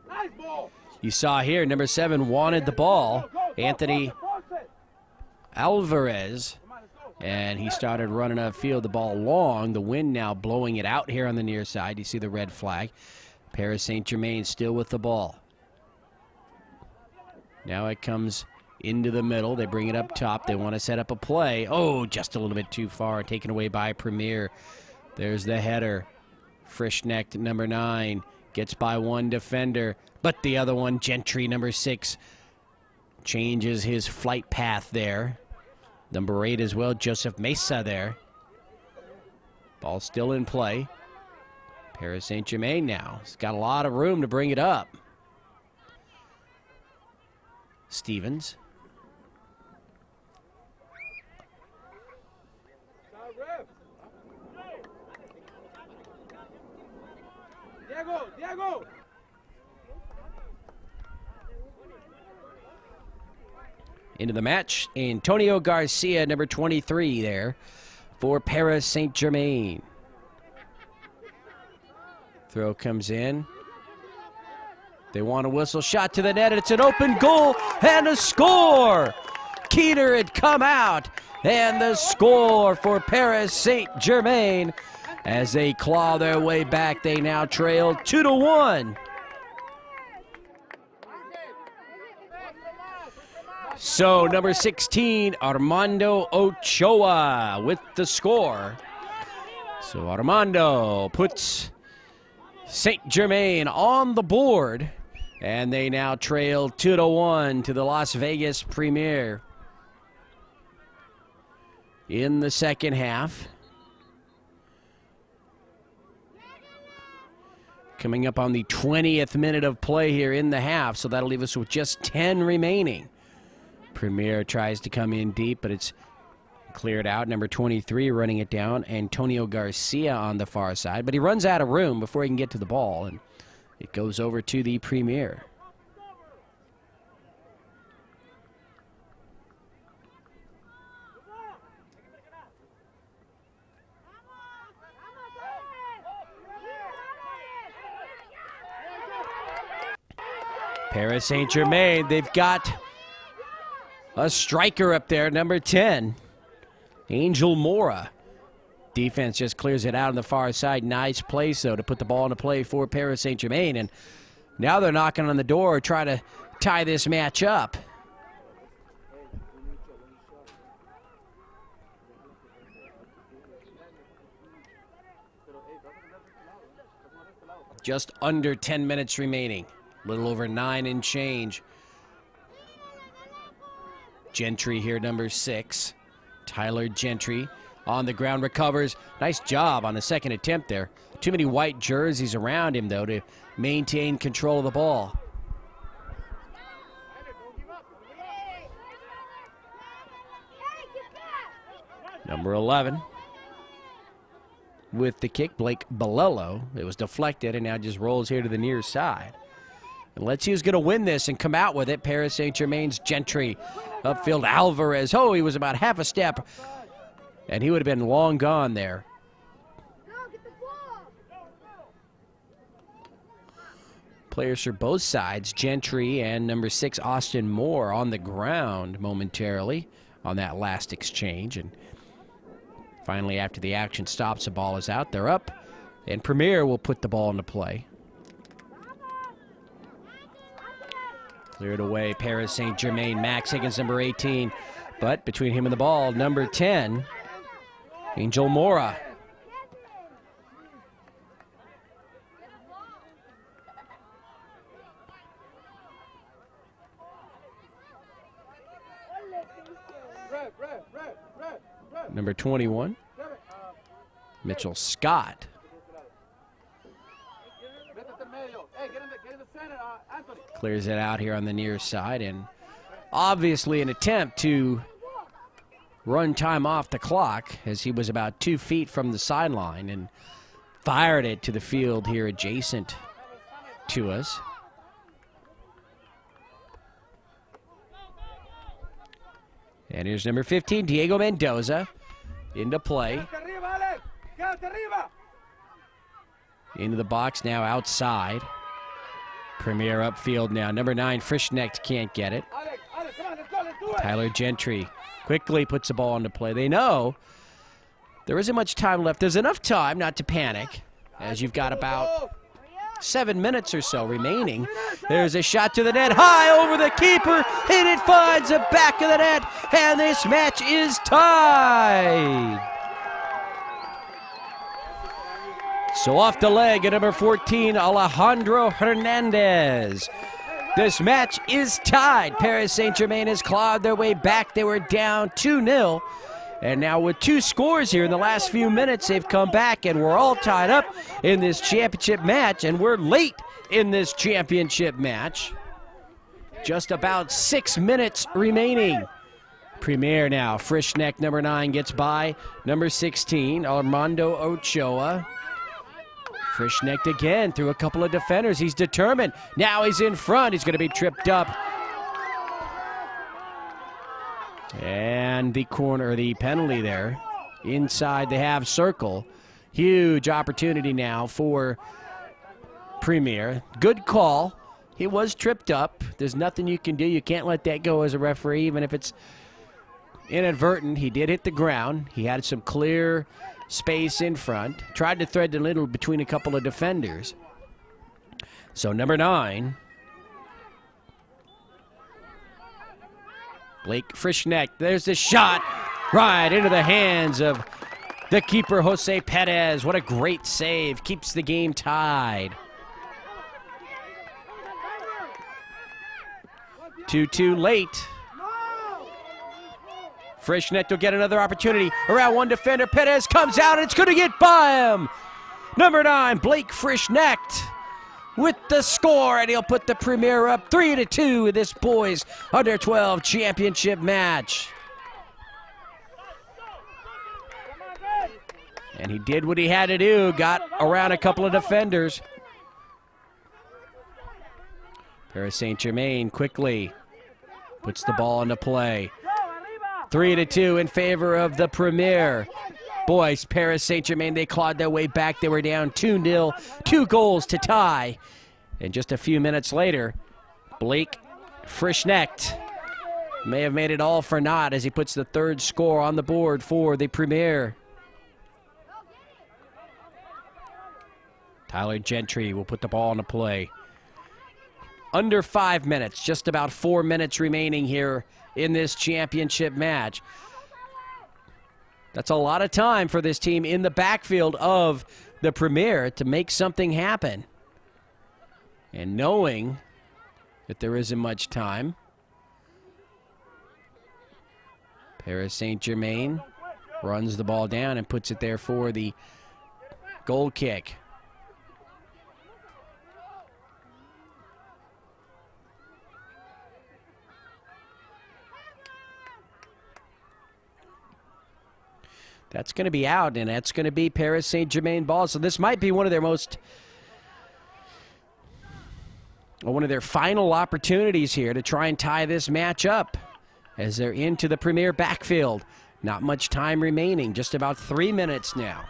Nice ball. You saw here, number 7 wanted the ball, Anthony Alvarez, and he started running upfield, the ball long. The wind now blowing it out here on the near side. You see the red flag. Paris Saint-Germain still with the ball. Now it comes into the middle. They bring it up top. They want to set up a play. Oh, just a little bit too far. Taken away by Premier. There's the header. Frischknecht, number 9, gets by one defender, but the other one, Gentry, number 6, changes his flight path there. Number 8 as well, Joseph Mesa there. Ball still in play. Paris Saint-Germain now. He's got a lot of room to bring it up. Stevens. Diego! Into the match, Antonio Garcia, number 23 there for Paris Saint-Germain. Throw comes in. They want a whistle, shot to the net, and it's an open goal and a score. Keeter had come out, and the score for Paris Saint-Germain. As they claw their way back, they now trail 2-1. So number 16, Armando Ochoa with the score. So Armando puts Saint-Germain on the board, and they now trail 2-1 to the Las Vegas Premier. In the second half, coming up on the 20th minute of play here in the half, so that'll leave us with just 10 remaining. Premier tries to come in deep, but it's cleared out. Number 23 running it down, Antonio Garcia on the far side, but he runs out of room before he can get to the ball, and it goes over to the Premier. Paris Saint-Germain, they've got a striker up there, number 10, Angel Mora. Defense just clears it out on the far side. Nice place, though, to put the ball into play for Paris Saint-Germain. And now they're knocking on the door, trying to tie this match up. Just under 10 minutes remaining. A little over 9 and change. Gentry here, number 6. Tyler Gentry on the ground, recovers. Nice job on the second attempt there. Too many white jerseys around him, though, to maintain control of the ball. Number 11 with the kick, Blake Bolello. It was deflected and now just rolls here to the near side. And let's see who's going to win this and come out with it. Paris Saint-Germain's Gentry. Upfield, Alvarez. Oh, he was about half a step, and he would have been long gone there. Players for both sides, Gentry and number 6, Austin Moore, on the ground momentarily on that last exchange. And finally, after the action stops, the ball is out. They're up, and Premier will put the ball into play. Cleared away, Paris Saint-Germain. Max Higgins, number 18. But between him and the ball, number 10, Angel Mora. Number 21, Mitchell Scott. Clears it out here on the near side, and obviously an attempt to run time off the clock as he was about 2 feet from the sideline and fired it to the field here adjacent to us. And here's number 15, Diego Mendoza, into play. Into the box now outside. Premier upfield now. Number 9, Frischknecht can't get it. Tyler Gentry quickly puts the ball into play. They know there isn't much time left. There's enough time not to panic, as you've got about 7 minutes or so remaining. There's a shot to the net, high over the keeper, and it finds the back of the net, and this match is tied. So off the leg at number 14, Alejandro Hernandez. This match is tied. Paris Saint-Germain has clawed their way back. They were down 2-0. And now with 2 scores here in the last few minutes, they've come back, and we're all tied up in this championship match, and we're late in this championship match. Just about 6 minutes remaining. Premier now. Frischknecht, number 9, gets by. Number 16, Armando Ochoa. Frischknecht again through a couple of defenders. He's determined. Now he's in front. He's going to be tripped up. And the corner, the penalty there, inside the half circle. Huge opportunity now for Premier. Good call. He was tripped up. There's nothing you can do. You can't let that go as a referee, even if it's inadvertent. He did hit the ground. He had some clear space in front. Tried to thread the needle between a couple of defenders. So number 9, Blake Frischknecht. There's the shot right into the hands of the keeper, Jose Perez. What a great save. Keeps the game tied. 2-2 late. Frischknecht will get another opportunity. Around one defender, Perez comes out, and it's going to get by him. Number 9, Blake Frischknecht with the score, and he'll put the Premier up 3-2 in this boys under 12 championship match. And he did what he had to do, got around a couple of defenders. Paris Saint-Germain quickly puts the ball into play. 3-2 in favor of the Premier. Boys, Paris Saint-Germain, they clawed their way back. They were down 2-0, 2 goals to tie. And just a few minutes later, Blake Frischknecht may have made it all for naught as he puts the 3rd score on the board for the Premier. Tyler Gentry will put the ball into play. Under 5 minutes, just about 4 minutes remaining here in this championship match. That's a lot of time for this team in the backfield of the Premier to make something happen. And knowing that there isn't much time, Paris Saint-Germain runs the ball down and puts it there for the goal kick. That's going to be out, and that's going to be Paris Saint-Germain ball. So this might be one of their final opportunities here to try and tie this match up as they're into the Premier backfield. Not much time remaining, just about 3 minutes now.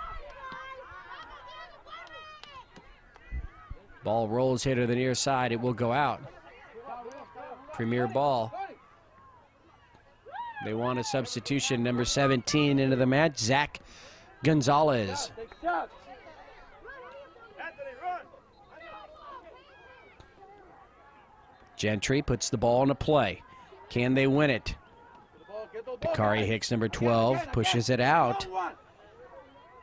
Ball rolls here to the near side. It will go out. Premier ball. They want a substitution, number 17 into the match, Zach Gonzalez. Gentry puts the ball into play. Can they win it? Dakari Hicks, number 12, pushes it out.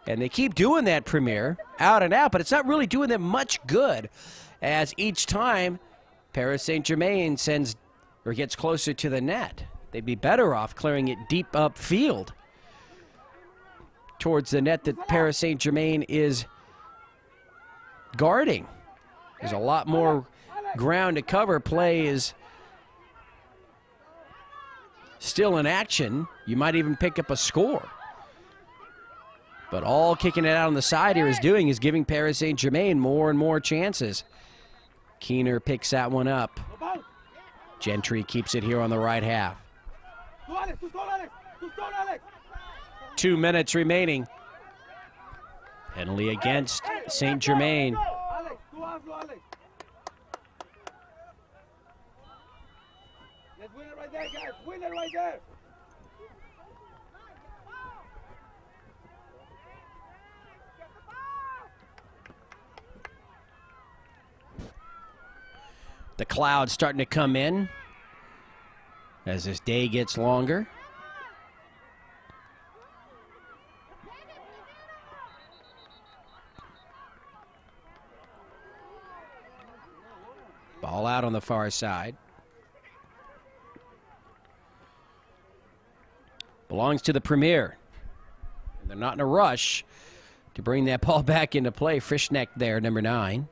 And they keep doing that, Premier, out and out, but it's not really doing them much good, as each time Paris Saint-Germain sends or gets closer to the net. They'd be better off clearing it deep upfield. towards the net that Paris Saint-Germain is guarding. There's a lot more ground to cover. Play is still in action. You might even pick up a score. But all kicking it out on the side here is doing is giving Paris Saint-Germain more and more chances. Keener picks that one up. Gentry keeps it here on the right half. 2 minutes remaining. Penalty against Saint-Germain. Let's win it right there, guys. Win it right there. The clouds starting to come in as this day gets longer. Ball out on the far side. Belongs to the Premier. And they're not in a rush to bring that ball back into play. Frischneck there, number 9.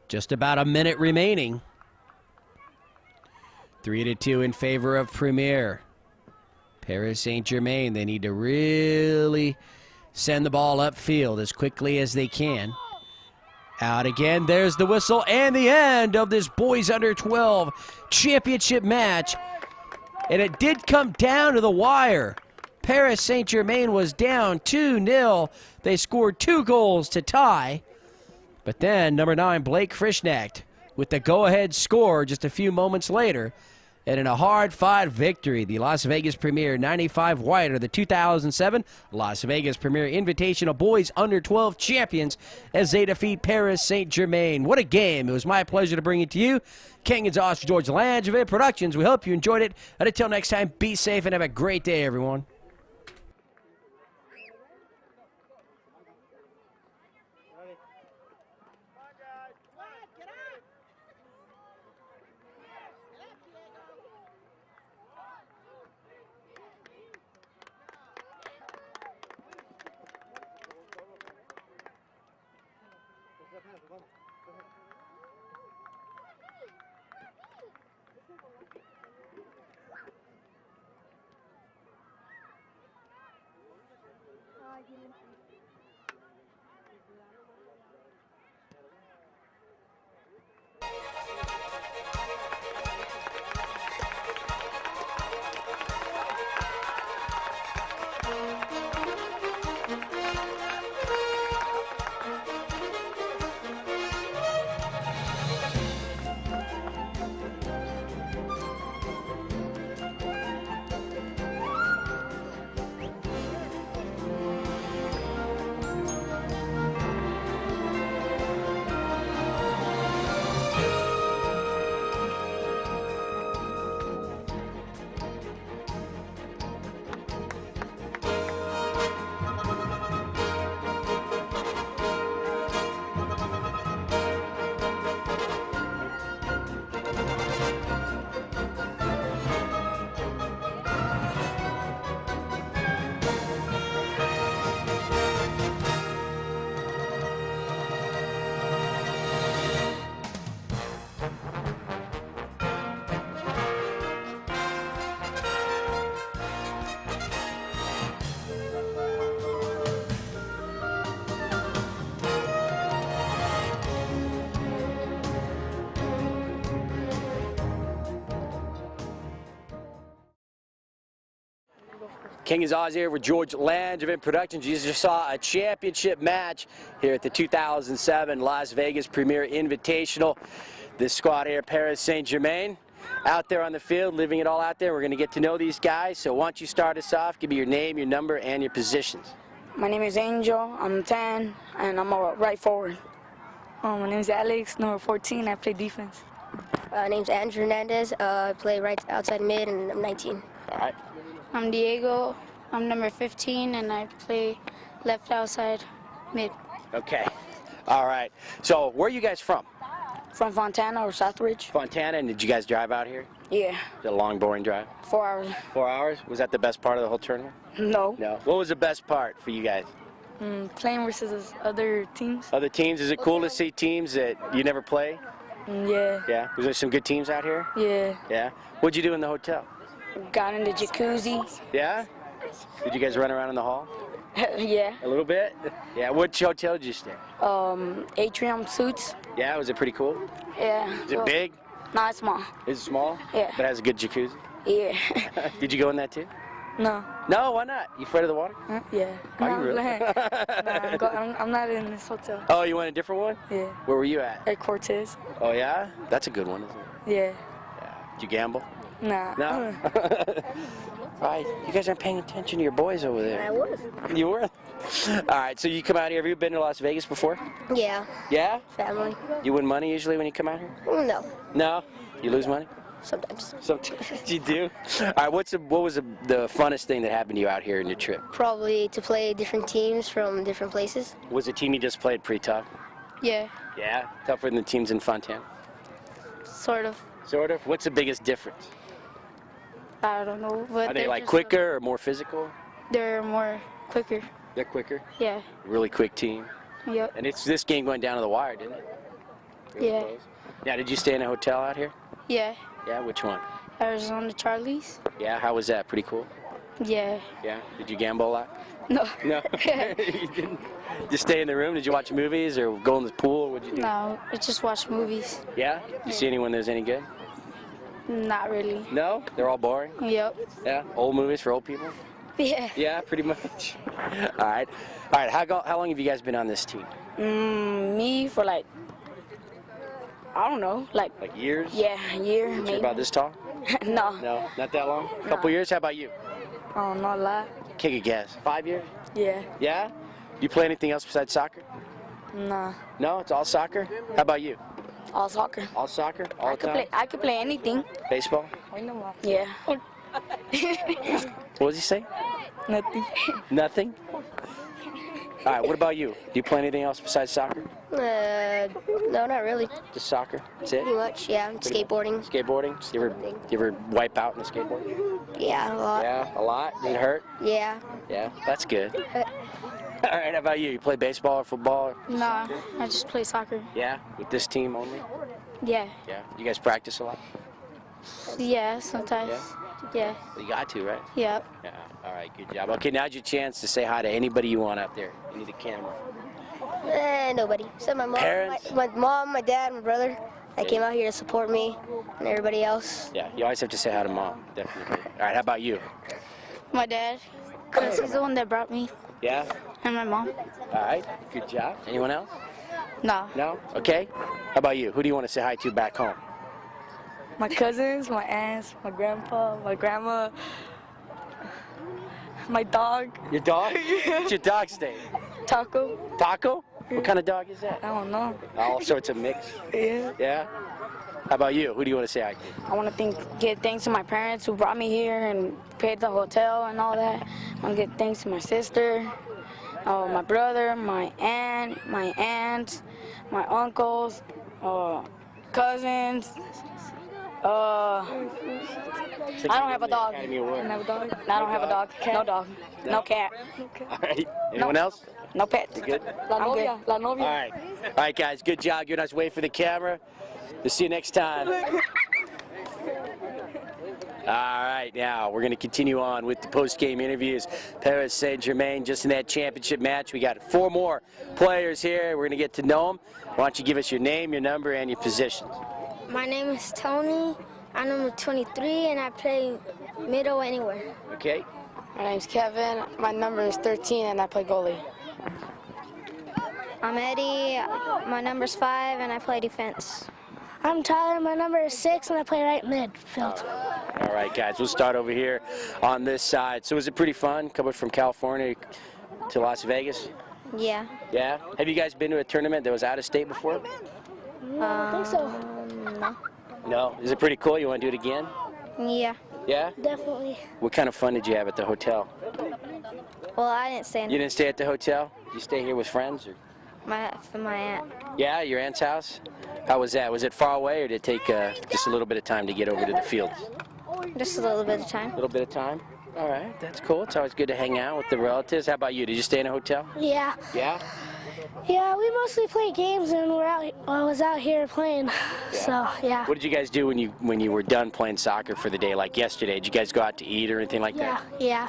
Just about a minute remaining. 3-2 in favor of Premier. Paris Saint-Germain, they need to really send the ball upfield as quickly as they can. Out again, there's the whistle and the end of this boys under 12 championship match. And it did come down to the wire. Paris Saint-Germain was down 2-0. They scored 2 goals to tie. But then number 9, Blake Frischnecht, with the go-ahead score just a few moments later. And in a hard-fought victory, the Las Vegas Premier 95 White are the 2007 Las Vegas Premier Invitational Boys Under 12 champions as they defeat Paris Saint-Germain. What a game. It was my pleasure to bring it to you. King and Josh George Langevin Productions. We hope you enjoyed it. And until next time, be safe and have a great day, everyone. King is Oz here with George Langevin Productions. You just saw a championship match here at the 2007 Las Vegas Premier Invitational. This squad here, Paris Saint-Germain, out there on the field, living it all out there. We're going to get to know these guys. So why don't you start us off? Give me your name, your number, and your positions. My name is Angel. I'm 10, and I'm a right forward. My name is Alex, number 14. I play defense. My name's Andrew Hernandez. I play right outside mid, and I'm 19. All right. I'm Diego. I'm number 15, and I play left outside mid. Okay. All right. So where are you guys from? From Fontana or Southridge. Fontana, and did you guys drive out here? Yeah, Was it a long, boring drive? 4 hours. 4 hours? Was that the best part of the whole tournament? No. No. What was the best part for you guys? Playing versus other teams. Other teams? Is it cool to see teams that you never play? Yeah. Yeah. Was there some good teams out here? Yeah. Yeah. What'd you do in the hotel? Got in the jacuzzi. Yeah? Did you guys run around in the hall? Yeah. A little bit? Yeah. Which hotel did you stay? Atrium Suites. Yeah. Was it pretty cool? Yeah. Is it big? No, it's small. Is it small? Yeah. But it has a good jacuzzi? Yeah. Did you go in that too? No. No, why not? You afraid of the water? Yeah. Are No, you really? I'm not in this hotel. Oh, you went a different one? Yeah. Where were you at? At Cortez. Oh, yeah? That's a good one, isn't it? Yeah. Did you gamble? Nah. No? Right. You guys aren't paying attention to your boys over there. I was. You were? All right, so you come out here. Have you been to Las Vegas before? Yeah, Yeah? family. You win money usually when you come out here? No, No? You lose money? sometimes. Sometimes you do. All right, what was the funnest thing that happened to you out here in your trip? Probably to play different teams from different places. Was the team you just played pretty tough? Yeah. Yeah? Tougher than the teams in Fontana? Sort of. Sort of. What's the biggest difference? I don't know. But Are they they're like just, quicker or more physical? They're more quicker. They're quicker. Yeah. Really quick team. Yep. And it's this game going down to the wire, didn't it? Really Yeah. close. Now, did you stay in a hotel out here? Yeah. Yeah, which one? Arizona Charlie's. Yeah, how was that? Pretty cool? Yeah. Yeah. Did you gamble a lot? No. No. You didn't? Just stay in the room? Did you watch movies or go in the pool? What'd you do? No. I just watch movies. Yeah? Did you see anyone that was any good? Not really. No? They're all boring? Yep. Yeah? Old movies for old people? Yeah. Yeah, pretty much. All right. All right, how long have you guys been on this team? Me for like, I don't know, like, Like years? yeah, a year, You're maybe. about this tall? No. No, not that long? A couple years? How about you? Oh, not a lot. Kick a guess. 5 years? Yeah. Yeah? Do you play anything else besides soccer? Nah. No, it's all soccer? How about you? All soccer. All soccer? All the time? I could play anything. Baseball? Yeah. What does he say? Nothing. Nothing? All right, what about you? Do you play anything else besides soccer? No, not really. Just soccer? That's it? Pretty much, yeah. Skateboarding. Skateboarding? You ever wipe out in the skateboard? Yeah, a lot. Yeah, a lot? Did it hurt? Yeah. Yeah, that's good. All right, how about you? You play baseball or football? Nah. I just play soccer. Yeah, with this team only? Yeah. Yeah. You guys practice a lot? Yeah. Sometimes. Yeah. You got to, right? Yep. Yeah. All right, good job. Okay, now's your chance to say hi to anybody you want out there. You need a camera. Nobody. Except my mom, Parents? my mom, my dad, my brother. They came out here to support me and everybody else. Yeah, you always have to say hi to mom, definitely. All right, how about you? My dad. Because he's the one that brought me. Yeah? And my mom. All right, good job. Anyone else? Nah. No? Okay. How about you? Who do you want to say hi to back home? My cousins, my aunts, my grandpa, my grandma, my dog, Your dog? What's your dog's name? Taco. Taco? What kind of dog is that? I don't know. Oh, so it's a mix. Yeah. Yeah? How about you? Who do you want to say hi to? I want to give thanks to my parents who brought me here and paid the hotel and all that. I want to give thanks to my sister, my brother, my aunt, my uncles, cousins. I don't have a dog. Academy Award. I have a dog. I don't have a dog. No dog. No cat. All right. Anyone else? No pets. You good? I'm good. La novia. All right. All right, guys. Good job. You're nice. Wait for the camera. We'll see you next time. All right, now we're going to continue on with the post-game interviews. Paris Saint-Germain just in that championship match. We got 4 more players here. We're going to get to know them. Why don't you give us your name, your number, and your positions? My name is Tony. I'm number 23, and I play middle anywhere. Okay. My name's Kevin. My number is 13, and I play goalie. I'm Eddie. My number's 5, and I play defense. I'm Tyler. My number is 6, and I play right midfield. All right, guys. We'll start over here on this side. So was it pretty fun coming from California to Las Vegas? Yeah. Yeah? Have you guys been to a tournament that was out of state before? I think so. No. No? Is it pretty cool? You want to do it again? Yeah, Yeah? definitely. What kind of fun did you have at the hotel? Well, I didn't stay in You didn't stay at the hotel? You stay here with friends? Or? my aunt. Yeah, your aunt's house? How was that? Was it far away, or did it take just a little bit of time to get over to the fields? Just a little bit of time. A little bit of time? All right, that's cool. It's always good to hang out with the relatives. How about you? Did you stay in a hotel? Yeah. Yeah? Yeah, we mostly play games and I was out here playing. So, yeah. What did you guys do when you were done playing soccer for the day, like yesterday? Did you guys go out to eat or anything like that? Yeah.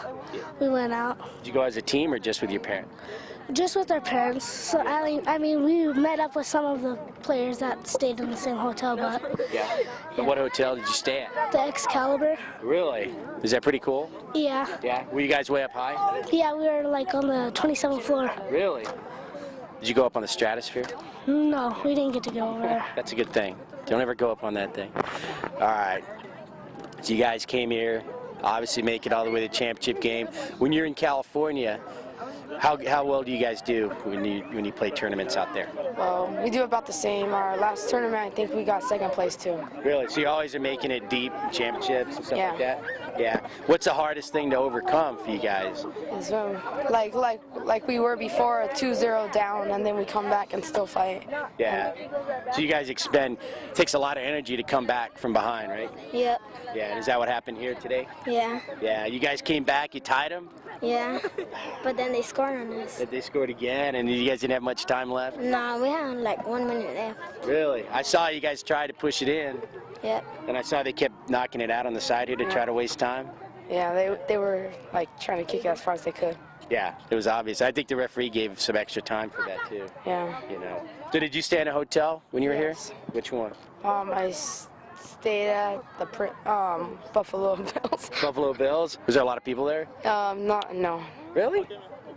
We went out. Did you go as a team or just with your parents? Just with our parents. So, I mean, we met up with some of the players that stayed in the same hotel, but Yeah. And what hotel did you stay at? the Excalibur. Really? Is that pretty cool? Yeah. Yeah. Were you guys way up high? Yeah, we were like on the 27th floor. Really? Did you go up on the stratosphere? No, we didn't get to go over there. That's a good thing. Don't ever go up on that thing. All right. So you guys came here, obviously make it all the way to the championship game. When you're in California, how well do you guys do when you play tournaments out there? Well, we do about the same. Our last tournament, I think we got second place too. Really? So you always are making it deep, championships and stuff Yeah. like that? Yeah. What's the hardest thing to overcome for you guys? So, like we were before, a 2-0 down, and then we come back and still fight. Yeah. So you guys it takes a lot of energy to come back from behind, right? Yep. Yeah. And is that what happened here today? Yeah. Yeah. You guys came back, you tied them? Yeah. But then they scored on us. That they scored again, and you guys didn't have much time left? No, we had like 1 minute left. Really? I saw you guys try to push it in, Yep. and I saw they kept knocking it out on the side here to try to waste time. Yeah, they were like trying to kick it as far as they could. Yeah, it was obvious. I think the referee gave some extra time for that too. Yeah. You know. So did you stay in a hotel when you were Yes. here? Which one? I stayed at the Buffalo Bills. Buffalo Bills. Was there a lot of people there? No, Really?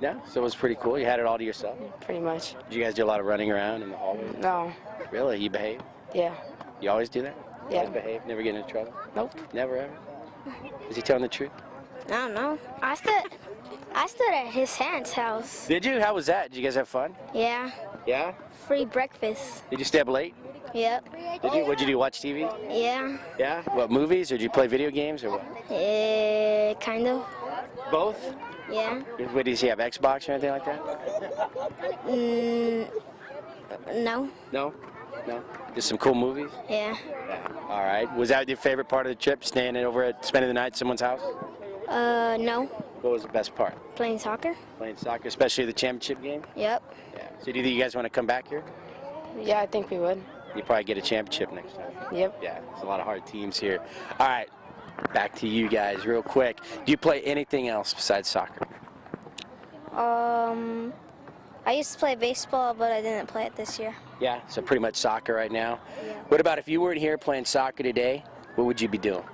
No. So it was pretty cool. You had it all to yourself. pretty much. Did you guys do a lot of running around in the hallway? No. Really? You behave? Yeah. You always do that? Yeah. Always behave? Never get into trouble? Nope. Never ever? Is he telling the truth? I don't know. I stood at his aunt's house. Did you? How was that? Did you guys have fun? Yeah. Yeah? Free breakfast. Did you stay up late? Yep. Did you? What'd you do? Watch TV? Yeah. Yeah. What, movies, or did you play video games, or what? Kind of. Both? Yeah. What, did you have, Xbox or anything like that? No. No? No? Just some cool movies? Yeah. Yeah. All right. Was that your favorite part of the trip, spending the night at someone's house? No. What was the best part? Playing soccer? Playing soccer, especially the championship game? Yep. Yeah. So do you think you guys want to come back here? Yeah, I think we would. You probably get a championship next time. Yep. Yeah, there's a lot of hard teams here. All right, back to you guys real quick. Do you play anything else besides soccer? I used to play baseball, but I didn't play it this year. Yeah, so pretty much soccer right now. What about if you weren't here playing soccer today, what would you be doing?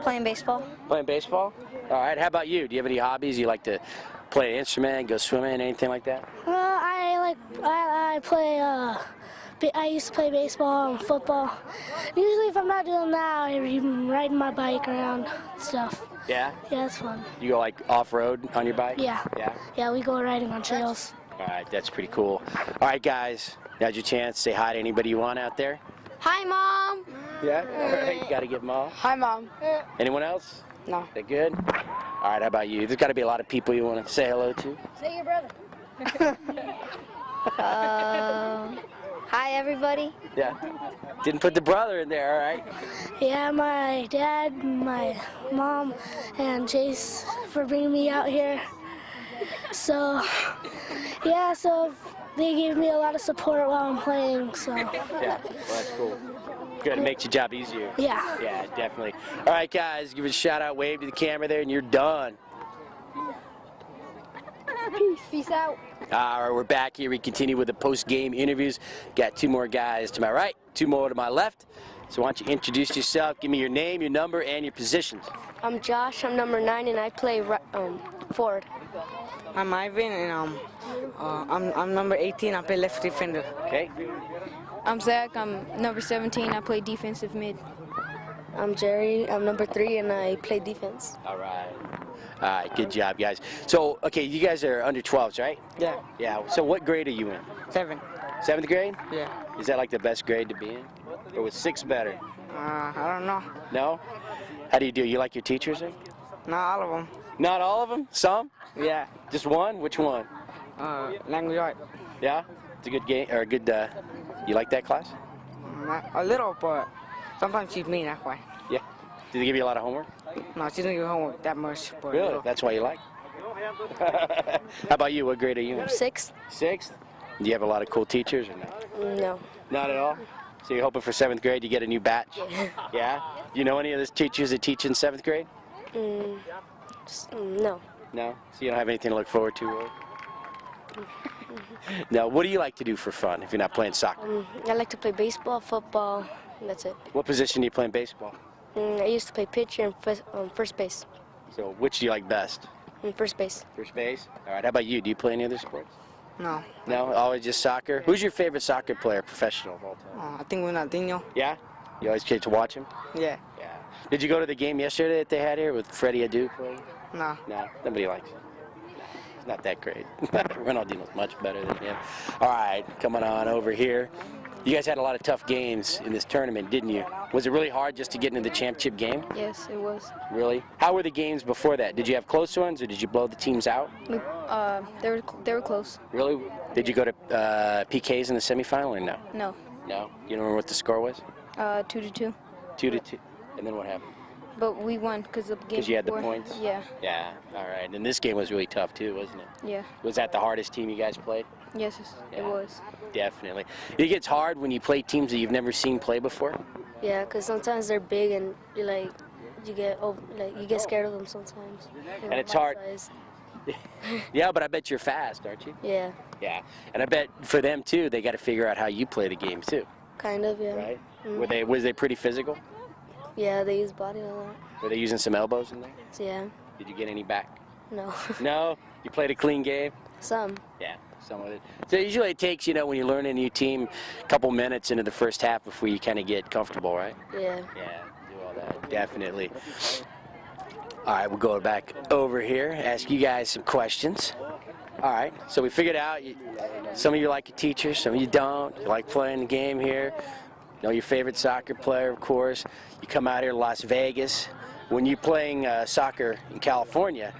Playing baseball? Playing baseball? All right, how about you? Do you have any hobbies? You like to play an instrument, go swimming, anything like that? I play, I used to play baseball and football. Usually if I'm not doing that, I'm riding my bike around and stuff. Yeah? Yeah, it's fun. You go like off-road on your bike? Yeah. Yeah? Yeah, we go riding on trails. All right, that's pretty cool. All right, guys, now's your chance. Say hi to anybody you want out there. Hi, Mom! Yeah? All right, you got to give them all. Hi, Mom. Anyone else? No. They good? All right, how about you? There's got to be a lot of people you want to say hello to. Say your brother. Hi, everybody. Yeah. Didn't put the brother in there, all right? Yeah, my dad, my mom, and Chase for bringing me out here. So, yeah, so they gave me a lot of support while I'm playing, so. Yeah, well, that's cool. Good, it makes your job easier. Yeah. Yeah, definitely. All right, guys, give it a shout out, wave to the camera there, and you're done. Peace out. All right, we're back here. We continue with the post-game interviews. Got two more guys to my right, two more to my left. So why don't you introduce yourself, give me your name, your number, and your positions. I'm Josh. I'm number 9, and I play forward. I'm Ivan, and I'm number 18. I play left defender. Okay? I'm Zach. I'm number 17. I play defensive mid. I'm Jerry. I'm number 3, and I play defense. All right. All right, good job, guys. So, okay, you guys are under 12s, right? Yeah. Yeah, so what grade are you in? 7. 7th grade? Yeah. Is that like the best grade to be in? Or was 6 better? I don't know. No? How do you do? You like your teachers? Eh? Not all of them. Not all of them? Some? Yeah. Just one? Which one? Language art. Yeah? It's a good game, or a good, you like that class? A little, but sometimes she's mean, that's why. Yeah. Did they give you a lot of homework? No, she doesn't give homework that much. But Really? little. That's why you like? How about you? What grade are you in? 6th? 6th? Do you have a lot of cool teachers or no? No. Not at all? So you're hoping for 7th grade you get a new batch? Yeah. Yeah? Do you know any of the teachers that teach in 7th grade? No. No? So you don't have anything to look forward to, really? Now, what do you like to do for fun if you're not playing soccer? I like to play baseball, football, and that's it. What position do you play in baseball? I used to play pitcher and first base. So which do you like best? First base. First base? All right, how about you? Do you play any other sports? No. No? Always just soccer? Who's your favorite soccer player, professional of all time? I think Ronaldinho. Yeah? You always get to watch him? Yeah. Yeah. Did you go to the game yesterday that they had here with Freddie Adu playing? No. No, nobody likes him. No, he's not that great. Ronaldinho's much better than him. All right, coming on over here. You guys had a lot of tough games in this tournament, didn't you? Was it really hard just to get into the championship game? Yes, it was. Really? How were the games before that? Did you have close ones, or did you blow the teams out? They were close. Really? Did you go to PKs in the semifinal, or no? No. No? You don't remember what the score was? 2-2. 2-2. And then what happened? But we won because of the game. Because you had the before. points? Yeah. Yeah. All right. And this game was really tough too, wasn't it? Yeah. Was that the hardest team you guys played? Yes, it Yeah. was. Definitely. It gets hard when you play teams that you've never seen play before. Yeah, because sometimes they're big and you get scared of them sometimes. And it's hard. Yeah, but I bet you're fast, aren't you? Yeah, Yeah. And I bet for them too, they got to figure out how you play the game too, kind of, yeah. right? Was they pretty physical? Yeah, they use body a lot. Were they using some elbows in there? So, yeah, Did you get any back? no. No. You played a clean game. Some. Yeah, some of it. So usually it takes, when you learn a new team, a couple minutes into the first half before you kind of get comfortable, right? Yeah. Yeah, do all that, definitely. All right, we'll go back over here, ask you guys some questions. All right, so we figured out some of you like your teachers, some of you don't. You like playing the game here. You know your favorite soccer player, of course. You come out here to Las Vegas. When you're playing soccer in California,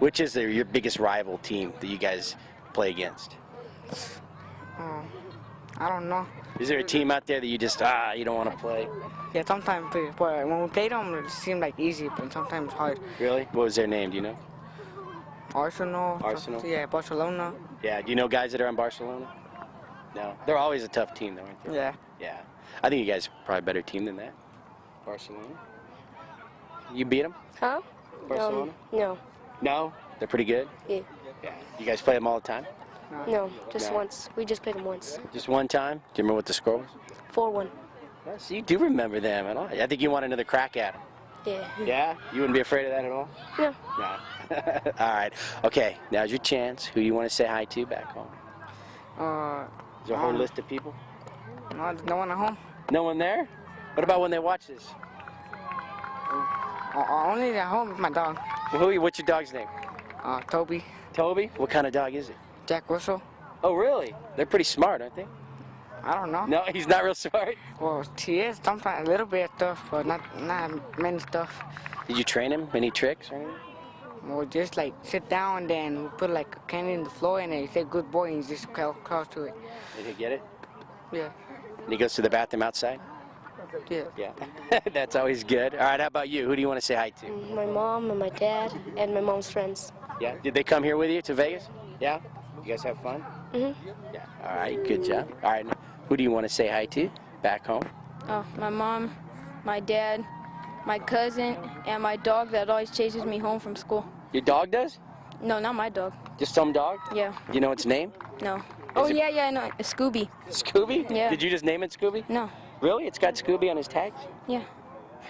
which is your biggest rival team that you guys play against? I don't know. Is there a team out there that you just, you don't want to play? Yeah, sometimes, but when we played them, it seemed like easy, but sometimes hard. Really? What was their name, do you know? Arsenal. Arsenal? Yeah, Barcelona. Yeah, do you know guys that are on Barcelona? No. They're always a tough team, though, aren't they? Yeah. Yeah. I think you guys are probably a better team than that. Barcelona? You beat them? Huh? Barcelona? No. No? They're pretty good? Yeah. Yeah. You guys play them all the time? No, just No. once. We just played them once. Just one time? Do you remember what the score was? 4-1. Yeah, so you do remember them at all. I think you want another crack at them. Yeah. Yeah? You wouldn't be afraid of that at all? No. No. All right. Okay, now's your chance. Who you want to say hi to back home? Is there a whole list of people? No, there's no one at home. No one there? What about when they watch this? Only at home with my dog. Well, what's your dog's name? Toby. Toby? What kind of dog is it? Jack Russell. Oh, really? They're pretty smart, aren't they? I don't know. No, he's not real smart. Well, he is sometimes a little bit of stuff, but not many stuff. Did you train him? Any tricks or anything? We'll just like sit down and then we put like a candy in the floor and then you say good boy and you just cross to it. Did he get it? Yeah. And he goes to the bathroom outside? Yeah. Yeah. That's always good. All right, how about you? Who do you want to say hi to? My mom and my dad and my mom's friends. Yeah. Did they come here with you to Vegas? Yeah? You guys have fun? Mm-hmm. Yeah. All right, good job. All right, who do you want to say hi to back home? Oh, my mom, my dad, my cousin, and my dog that always chases me home from school. Your dog does? No, not my dog. Just some dog? Yeah. Do you know its name? No. Oh, it- yeah, I know. Scooby. Scooby? Yeah. Did you just name it Scooby? No. Really? It's got Scooby on his tags? Yeah.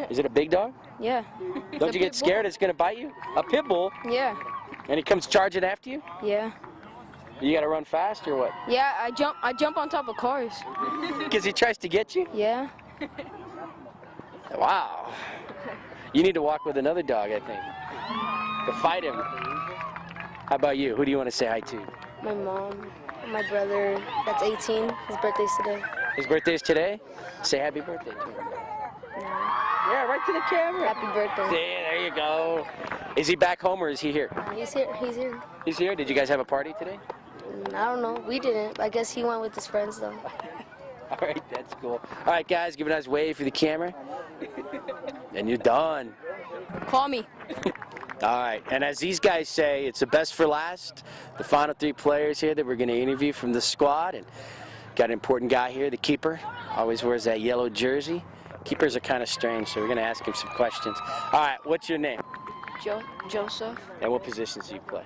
Is it a big dog? Yeah. Don't you get scared it's going to bite you? A pit bull? Yeah. And it comes charging after you? Yeah. You got to run fast or what? Yeah, I jump on top of cars. Because he tries to get you? Yeah. Wow. You need to walk with another dog, I think, to fight him. How about you? Who do you want to say hi to? My mom, my brother, that's 18. His birthday's today. His birthday's today? Say happy birthday to him. No. Yeah, right to the camera. Happy birthday. See, there you go. Is he back home or is he here? He's here. He's here. He's here? Did you guys have a party today? I don't know. We didn't. I guess he went with his friends though. All right, that's cool. All right, guys, give a nice wave for the camera. And you're done. Call me. All right, and as these guys say, it's the best for last. The final 3 players here that we're going to interview from the squad, and got an important guy here, the keeper. Always wears that yellow jersey. Keepers are kind of strange, so we're going to ask him some questions. All right, what's your name? Joseph, And what positions do you play?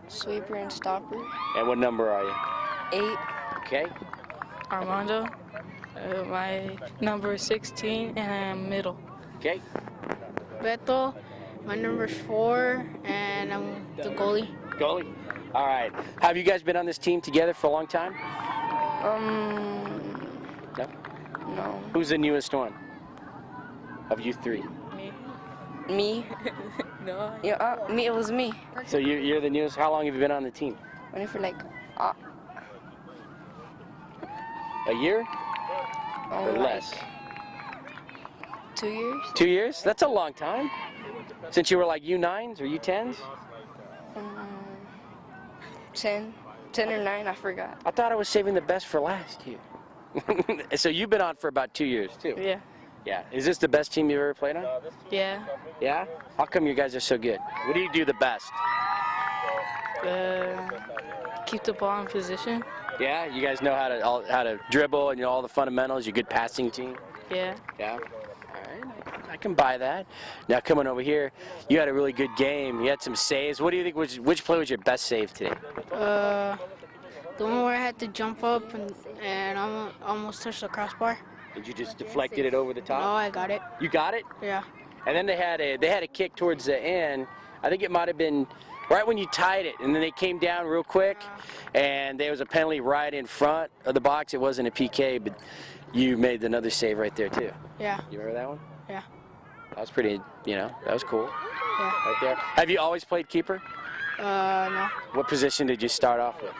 sweeper and stopper. And what number are you? 8. Okay. Armando. My number is 16, and I'm middle. Okay. Beto, my number's 4, and I'm the goalie. Goalie. All right. Have you guys been on this team together for a long time? No? No. Who's the newest one of you 3? Me? No. Yeah, me. It was me. So you're the newest. How long have you been on the team? Only for like, A year or like less? 2 years. 2 years? That's a long time. Since you were like U9s or U10s? 10 or 9. I forgot. I thought I was saving the best for last here. So you've been on for about 2 years too? Yeah. Yeah. Is this the best team you've ever played on? Yeah. Yeah? How come you guys are so good? What do you do the best? Keep the ball in position. Yeah? You guys know how to dribble and all the fundamentals. You're a good passing team? Yeah. Yeah? All right. I can buy that. Now coming over here, you had a really good game. You had some saves. What do you think, which play was your best save today? The one where I had to jump up and almost touched the crossbar. Did you just deflected it over the top? No, I got it. You got it? Yeah. And then they had a kick towards the end. I think it might have been right when you tied it, and then they came down real quick, and there was a penalty right in front of the box. It wasn't a PK, but you made another save right there too. Yeah. You remember that one? Yeah. That was pretty, that was cool. Yeah. Right there. Have you always played keeper? No. What position did you start off with?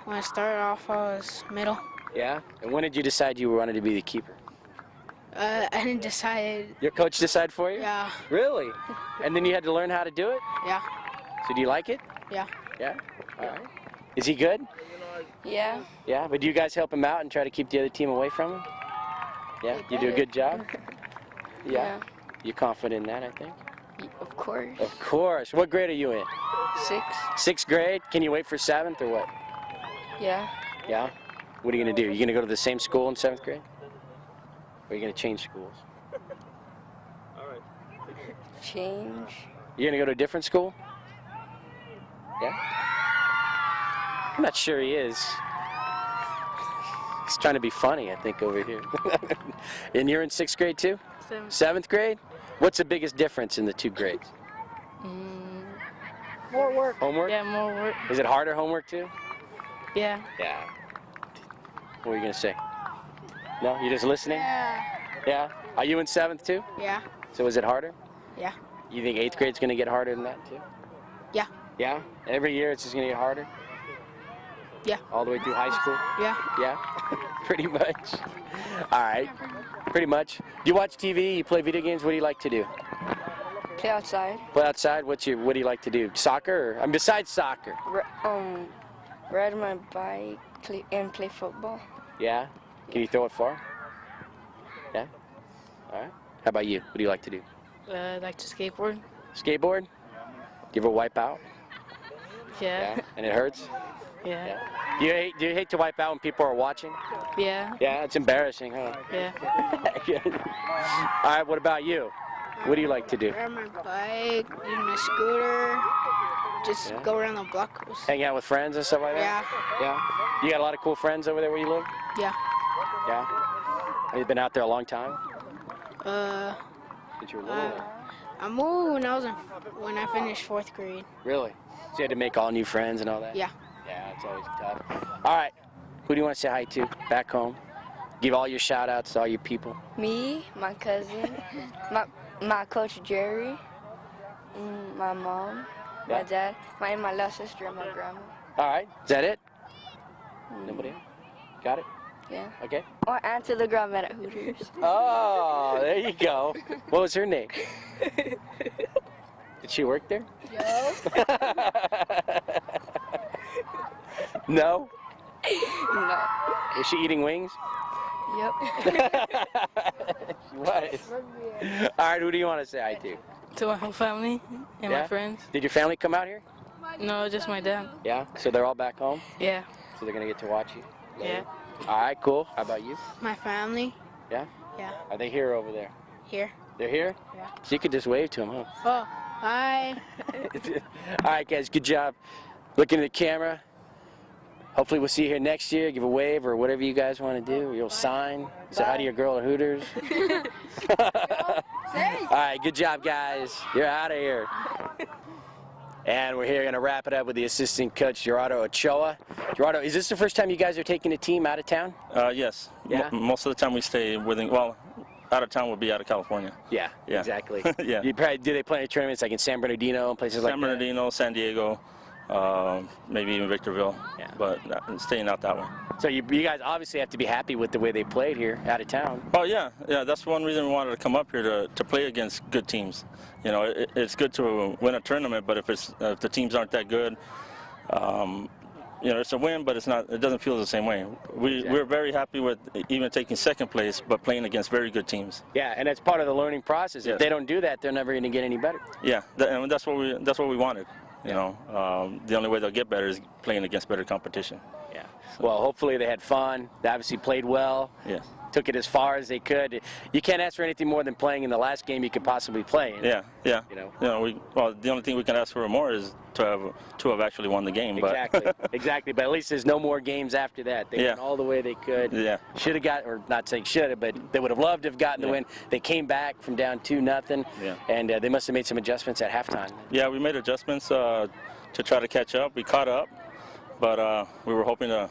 When I started off, I was middle. Yeah? And when did you decide you wanted to be the keeper? I didn't decide. Your coach decided for you? Yeah. Really? And then you had to learn how to do it? Yeah. So do you like it? Yeah. Yeah? All right. Is he good? Yeah. Yeah, but do you guys help him out and try to keep the other team away from him? Yeah? You do a good job? Yeah. You're confident in that, I think? Of course. Of course. What grade are you in? 6. 6th grade? Can you wait for 7th or what? Yeah. Yeah? What are you going to do? You going to go to the same school in 7th grade? Or are you going to change schools? Change. You're going to go to a different school? Yeah? I'm not sure he is. He's trying to be funny, I think, over here. And you're in 6th grade too? 7th grade? What's the biggest difference in the 2 grades? More work. Homework? Yeah, more work. Is it harder homework too? Yeah. Yeah. What were you going to say? No? You're just listening? Yeah. Yeah? Are you in 7th too? Yeah. So is it harder? Yeah. You think 8th grade's going to get harder than that too? Yeah. Yeah? Every year it's just going to get harder? Yeah. All the way through high school? Yeah. Yeah? Pretty much. All right. Pretty much. Do you watch TV? You play video games? What do you like to do? Play outside. Play outside? What do you like to do? Soccer? Or, besides soccer? Ride my bike and play football. Yeah? Can you throw it far? Yeah? All right. How about you? What do you like to do? I like to skateboard. Skateboard? Do you ever wipe out? Yeah. And it hurts? Yeah. Do you hate to wipe out when people are watching? Yeah. Yeah, it's embarrassing, huh? Yeah. All right, what about you? What do you like to do? Ride my bike, use my scooter, just go around the block. Hang out with friends and stuff like that? Yeah. You got a lot of cool friends over there where you live? Yeah. Yeah. Have you been out there a long time? Since you were little? I moved when I finished 4th grade. Really? So you had to make all new friends and all that? Yeah. Yeah, it's always tough. All right. Who do you want to say hi to back home? Give all your shout outs to all your people. Me, my cousin, my coach Jerry, my mom, my dad, my little sister, and my grandma. All right. Is that it? Nobody else? Got it? Yeah. Okay. Or Aunt to the grandma at Hooters. Oh, there you go. What was her name? Did she work there? Yo. No? No. Is she eating wings? Yep. She was. All right, who do you want to say hi to? To my whole family and Yeah? my friends. Did your family come out here? No, just my dad. Yeah? So they're all back home? Yeah. So they're going to get to watch you? Yeah. All right, cool. How about you? My family. Yeah? Yeah. Are they here or over there? Here. They're here? Yeah. So you could just wave to them, huh? Oh, hi. All right, guys, good job looking at the camera. Hopefully we'll see you here next year. Give a wave or whatever you guys want to do. You'll sign. Say hi to your girl at Hooters. All right, good job, guys. You're out of here. And we're here going to wrap it up with the assistant coach, Gerardo Ochoa. Gerardo, is this the first time you guys are taking a team out of town? Yes. Yeah? Most of the time we stay within, well, out of town would be out of California. Yeah, Yeah. exactly. Yeah. You probably, do they play any tournaments like in San Bernardino and places like San that? Bernardino, San Diego, maybe even Victorville, Yeah. but staying out that way. So you guys obviously have to be happy with the way they played here out of town. Oh yeah, that's one reason we wanted to come up here to play against good teams. You know, it's good to win a tournament, but if the teams aren't that good, you know, it's a win, but it doesn't feel the same way. We're very happy with even taking second place, but playing against very good teams. Yeah, and that's part of the learning process. If Yes. they don't do that, they're never going to get any better. Yeah, and that's what we wanted. You know, the only way they'll get better is playing against better competition. Yeah. Well, hopefully they had fun. They obviously played well. Yes. Took it as far as they could. You can't ask for anything more than playing in the last game you could possibly play in. Yeah, yeah. You know? The only thing we can ask for more is to have actually won the game. Exactly. But Exactly. But at least there's no more games after that. They Yeah. went all the way they could. Yeah. Should have got, or not saying should have, but they would have loved to have gotten the Yeah. win. They came back from down 2-0. Yeah. And they must have made some adjustments at halftime. yeah, we made adjustments to try to catch up. We caught up, but we were hoping to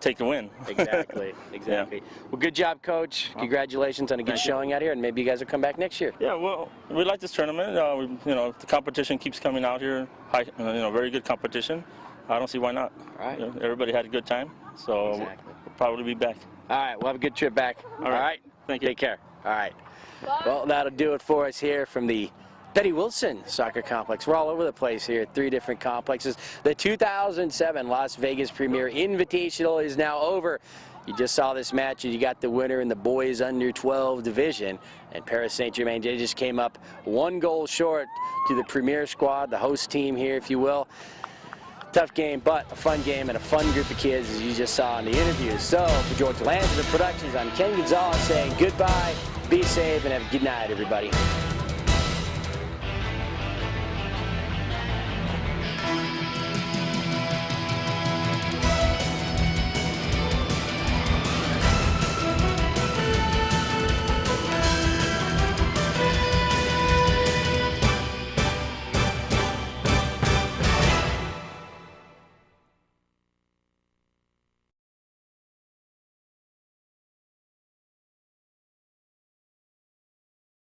take the win. Exactly. Exactly. Well, good job, Coach. Congratulations on a good Thank you. showing out here, and maybe you guys will come back next year. Yeah, well, we like this tournament. If the competition keeps coming out here, very good competition. I don't see why not. All right. Everybody had a good time, so Exactly. we'll probably be back. All right. We'll have a good trip back. All right. Thank you. Take care. All right. Well, that'll do it for us here from the Betty Wilson Soccer Complex. We're all over the place here, 3 different complexes. The 2007 Las Vegas Premier Invitational is now over. You just saw this match, and you got the winner in the boys under 12 division. And Paris Saint-Germain, they just came up 1 goal short to the Premier squad, the host team here, if you will. Tough game, but a fun game and a fun group of kids, as you just saw in the interviews. So, for George Landry Productions, I'm Ken Gonzalez saying goodbye, be safe, and have a good night, everybody.